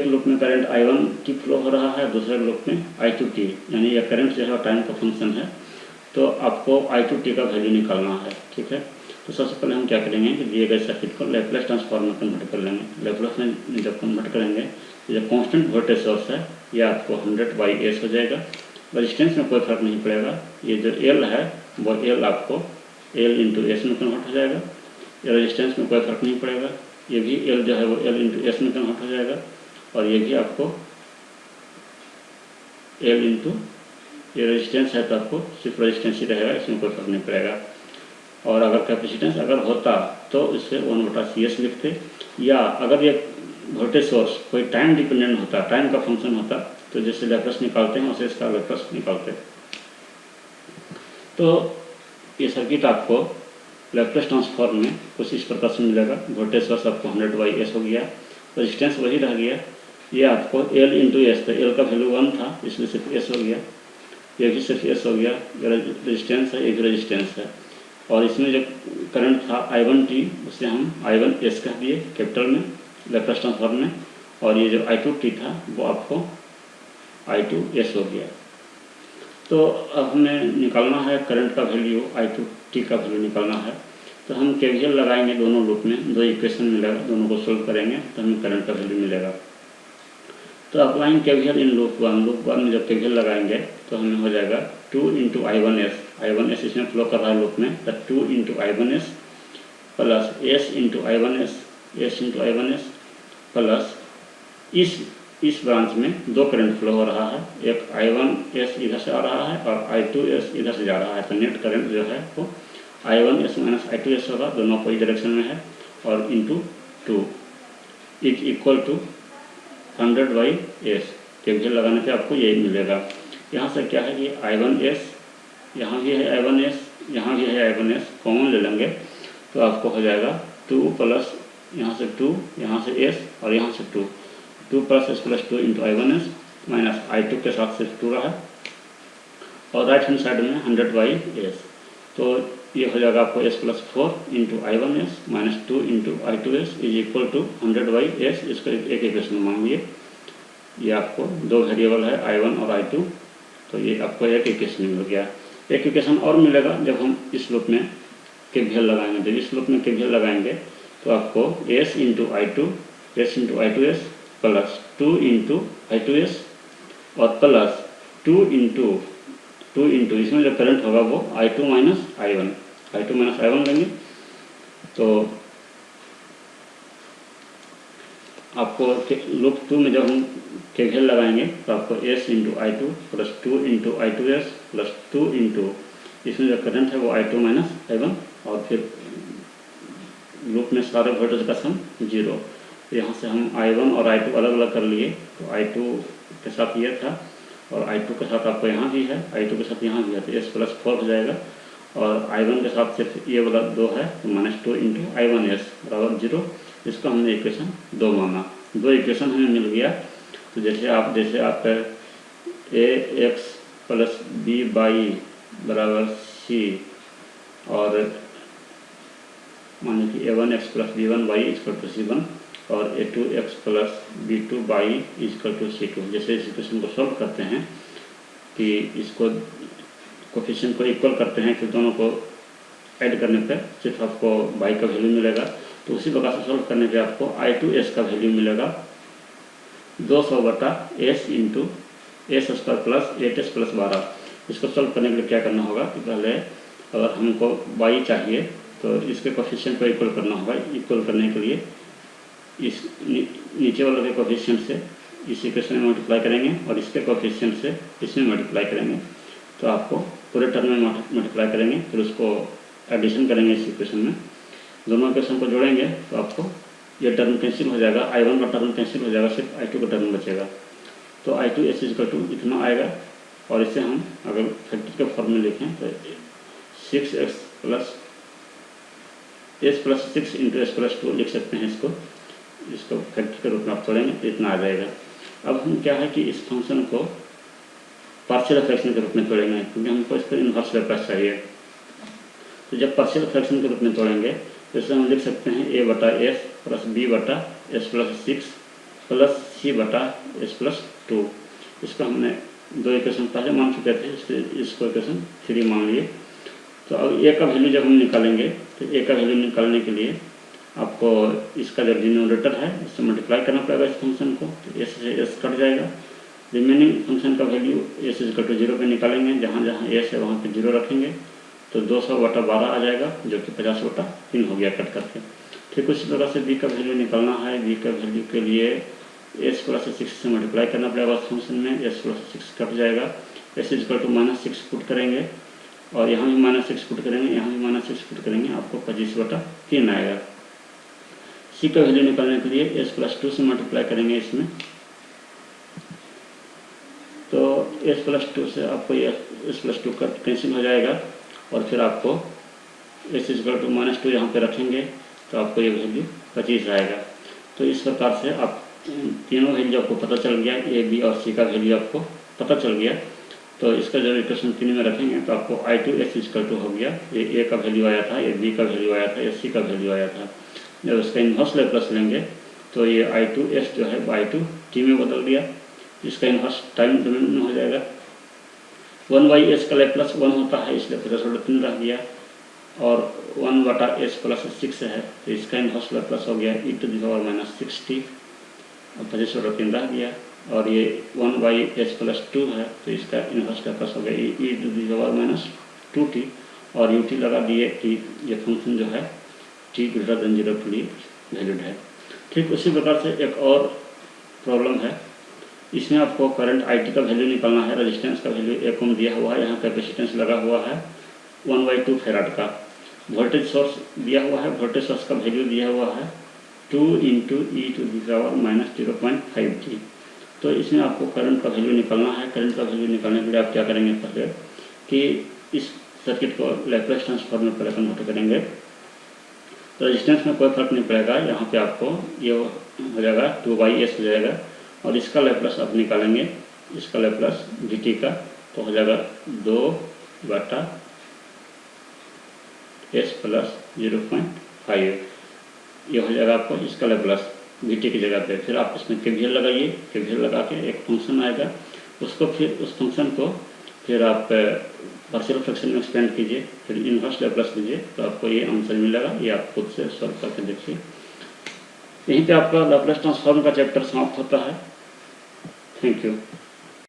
लूप में करंट I1t फ्लो हो रहा है, दूसरे लूप में I2t, यानी यह करंट जो है टाइम का फंक्शन है। तो आपको I2t का वैल्यू निकालना है, ठीक है। तो सबसे पहले हम क्या करेंगे कि दिए गए सर्किट को लैप्लास ट्रांसफॉर्म में कन्वर्ट कर लेंगे। लैप्लास में जब कन्वर्ट करेंगे तो जो कांस्टेंट वोल्टेज सोर्स है यह आपको 100/s हो जाएगा। रेजिस्टेंस में कोई फर्क नहीं पड़ेगा, ये जो L है वो L आपको L इंटू एस में कन्वर्ट हो जाएगा। रेजिस्टेंस में कोई फर्क नहीं पड़ेगा, ये भी L जो है वो L इंटू एस में कन्वर्ट हो जाएगा और ये भी आपको L इंटू, ये रेजिस्टेंस है तो आपको सिर्फ रेजिस्टेंस ही रहेगा, इसमें कोई फर्क नहीं पड़ेगा। और अगर कैपेसिटेंस अगर होता तो इससे 1/CS लिखते, या अगर ये वोल्टेज सोर्स कोई टाइम डिपेंडेंट होता, टाइम का फंक्शन होता, तो जैसे लैप्लास निकालते हैं वैसे इसका लैप्लास निकालते। तो ये सर्किट आपको लैप्लास ट्रांसफॉर्म में कुछ इस प्रकार से मिलेगा। वोल्टेज सोर्स आपको 100/s हो गया, रेजिस्टेंस वही रह गया, ये आपको L इंटू एस, तो L का वैल्यू 1 था इसलिए सिर्फ S हो गया, ये भी सिर्फ S हो गया। रेजिस्टेंस है, ये भी रेजिस्टेंस है। और इसमें जो करंट था I1t उसे हम I1s कह दिए कैपिटल में लैप्लास ट्रांसफॉर्म में, और ये जो I2t था वो आपको I2s हो गया। तो अब हमें निकालना है करंट का वैल्यू, I2t का वैल्यू निकालना है। तो हम KVL लगाएंगे दोनों लूप में, 2 इक्वेशन मिलेगा, दोनों को सोल्व करेंगे तो हमें करंट का वैल्यू मिलेगा। तो अप्लाइंग KVL इन लूप 1 में जब KVL लगाएंगे तो हमें हो जाएगा 2 इंटू I1s इसमें फ्लो कर रहा है लूप में, तो 2 into I1s plus S into I1s plus इस ब्रांच में 2 करंट फ्लो हो रहा है, एक I1s इधर से आ रहा है और I2s इधर से जा रहा है। तो नेट करंट जो है वो I1s माइनस I2s होगा, दोनों कोई डायरेक्शन में है, और into 2 is equal to 100/s। KVL लगाने पे आपको यही मिलेगा। यहाँ से क्या है कि I1s, यहाँ भी है I1s, यहाँ भी है I1s, कॉमन ले लेंगे तो आपको हो जाएगा 2 प्लस यहाँ से 2, यहाँ से s और यहाँ से 2 plus s plus 2 into I1s minus I2 के साथ सिर्फ 2 रहा, और राइट हैंड साइड में 100/s। तो ये हो जाएगा आपको s plus 4 into I1s minus 2 into I2s is equal to 100/s। इसको एक इक्वेशन मान लिए, ये आपको 2 वेरिएबल है I1 और I2, तो ये आपको एक इक्वेशन मिल गया। एक इक्वेशन और मिलेगा जब हम इस लूप में KVL लगाएंगे। जब इस लूप में KVL लगाएंगे तो आपको S into I2s plus 2 into I2s और प्लस 2 इंटू इसमें जो करंट होगा वो I2 माइनस I1 लेंगे। तो आपको लूप 2 में जब हम KVL लगाएंगे तो आपको S into I2 plus 2 into I2s plus 2 into इसमें जो करंट है वो I2 माइनस I1, और फिर लूप में सारे वोल्टेज का सम 0। तो यहाँ से हम I1 और I2 अलग अलग कर लिए, तो I2 के साथ ये था और I2 के साथ आपको यहाँ भी है, I2 के साथ यहाँ भी है, तो S प्लस 4 हो जाएगा, और I1 के साथ सिर्फ ये वाला 2 है तो माइनस 2 इंटू I1s बराबर 0। इसको हमने इक्वेशन 2 माना। 2 इक्वेशन हमें मिल गया। तो जैसे आप ax प्लस b/y बराबर c, और माने कि a1x plus b1y equal to c1, और a2x plus b2y equal to c2। जैसे इस इक्वेशन को सॉल्व करते हैं कि इसको कोफिशिएंट को इक्वल करते हैं, फिर दोनों को ऐड करने पर सिर्फ आपको y का वैल्यू मिलेगा। तो उसी प्रकार से सॉल्व करने पे आपको I2s का वैल्यू मिलेगा 200/s into s square plus 8s plus 12। इसको सॉल्व करने के लिए क्या करना होगा कि पहले अगर हमको y चाहिए तो इसके कोफिशिएंट को इक्वल करना होगा। इक्वल करने के लिए इस नीचे वाले के कोफिशिएंट से इस इक्वेशन में मल्टीप्लाई करेंगे और इसके कोफिशिएंट से इसमें मल्टीप्लाई करेंगे, तो आपको पूरे टर्म में मल्टीप्लाई करेंगे, फिर उसको एडिशन करेंगे इस इक्वेशन में। दोनों इक्वेशन को जोड़ेंगे तो आपको ये टर्म कैंसिल हो जाएगा, I1 का टर्म कैंसिल हो जाएगा, सिर्फ I2 का टर्म बचेगा। तो I2 S इक्वल टू इतना आएगा, और इसे हम अगर फैक्टर के फॉर्म में लिखें तो 6x plus S plus 6 into S plus 2 लिख सकते हैं। इसको फैक्टर के रूप में आप तोड़ेंगे तो इतना आ जाएगा। अब हम क्या है कि इस फंक्शन को पार्शियल फ्रैक्शन के रूप में तोड़ेंगे, क्योंकि हमको इसको इन्वर्स लैप्लास चाहिए। तो जब पार्शियल फ्रैक्शन के रूप में तोड़ेंगे तो इसे हम लिख सकते हैं a बटा एस प्लस बी बटा एस प्लस 6 प्लस सी बटा एस प्लस 2। इसको हमने दो इक्वेशन पहले मान चुके थे, इसको इक्वेशन 3 मान लिए। तो अब ए का वैल्यू जब हम निकालेंगे तो ए का वैल्यू निकालने के लिए आपको इसका जो डिनोमिनेटर है इससे मल्टीप्लाई करना पड़ेगा इस फंक्शन को। तो एस से एस कट जाएगा, रिमेनिंग फंक्शन का वैल्यू एस इक्वल टू 0 पे निकालेंगे, जहाँ जहाँ एस है वहाँ पे 0 रखेंगे तो 200/12 आ जाएगा, जो कि 50/3 हो गया कट करके। ठीक उसी प्रकार से बी का वैल्यू निकालना है। बी का वैल्यू के लिए एस प्लस 6 से मल्टीप्लाई करना पड़ेगा उस फंक्शन में, एस प्लस 6 कट जाएगा, एस इक्वल टू -6 पुट करेंगे और यहाँ भी -6 पुट करेंगे, यहाँ भी -6 पुट करेंगे, आपको 25/3 आएगा। सी का वैल्यू निकालने के लिए एस प्लस 2 से मल्टीप्लाई करेंगे इसमें, तो एस प्लस 2 से आपको ये एस प्लस 2 का कैंसिल हो जाएगा और फिर आपको एस इक्वल टू -2 यहाँ पे रखेंगे तो आपको ये वैल्यू 25 आएगा। तो इस प्रकार से आप तीनों वैल्यू आपको पता चल गया, ए बी और सी का वैल्यू आपको पता चल गया। तो इसका जब इक्वेशन 3 में रखेंगे तो आपको I2 S इक्वल टू हो गया, ये ए का वैल्यू आया था, ये बी का वैल्यू आया था, ये सी का वैल्यू आया था। जब इसका इन्वर्स लैप्लास लेंगे तो ये I2 S जो है I2 T में बदल दिया, इसका इन्वर्स टाइम डोमेन में हो जाएगा। 1/s का लैप्लास 1 होता है, इसलिए 50/3 रह गया, और 1/s प्लस 6 है तो इसका इन्वर्स लैप्लास हो गया e⁻⁻60 और 25/3 रह गया। और ये 1/s प्लस 2 है तो इसका इन्वर्स लैप्लास हो गया e⁻⁻2t, और ut लगा दिए कि ये फंक्शन जो है t ग्रेटर देन 0 के लिए वैलिड है। ठीक उसी प्रकार से एक और प्रॉब्लम है, इसमें आपको करंट IT का वैल्यू निकालना है। रेजिस्टेंस का वैल्यू 1 ओम दिया हुआ है, यहाँ कैपेसिटेंस लगा हुआ है 1/2 फैराड का। वोल्टेज सोर्स दिया हुआ है, वोल्टेज सोर्स का वैल्यू दिया हुआ है 2 × e⁻⁻5t। तो इसमें आपको करंट का वैल्यू निकालना है। करंट का वैल्यू निकालने के लिए आप क्या करेंगे, पहले कि इस सर्किट को लैप्लास ट्रांसफॉर्म में पहले कन्वर्ट करेंगे। तो रेजिस्टेंस में कोई फर्क नहीं पड़ेगा, यहाँ पे आपको ये हो जाएगा 2/s हो जाएगा, और इसका लैप्लास आप निकालेंगे, इसका लैप्लास dt का तो हो जाएगा 2/s प्लस 0.5, ये हो जाएगा आपको इसका लैप्लास dt की जगह पे। फिर आप इसमें KVL लगाइए, KVL लगा के एक फंक्शन आएगा, उसको फिर उस फंक्शन को फिर आप पार्शियल फ्रैक्शन में एक्सपेंड कीजिए, फिर इन्वर्स लैप्लास लीजिए, तो आपको ये आंसर मिलेगा। ये आप खुद से सॉल्व करके देखिए। यहीं पे आपका लैप्लास ट्रांसफॉर्म का चैप्टर समाप्त होता है। Thank you.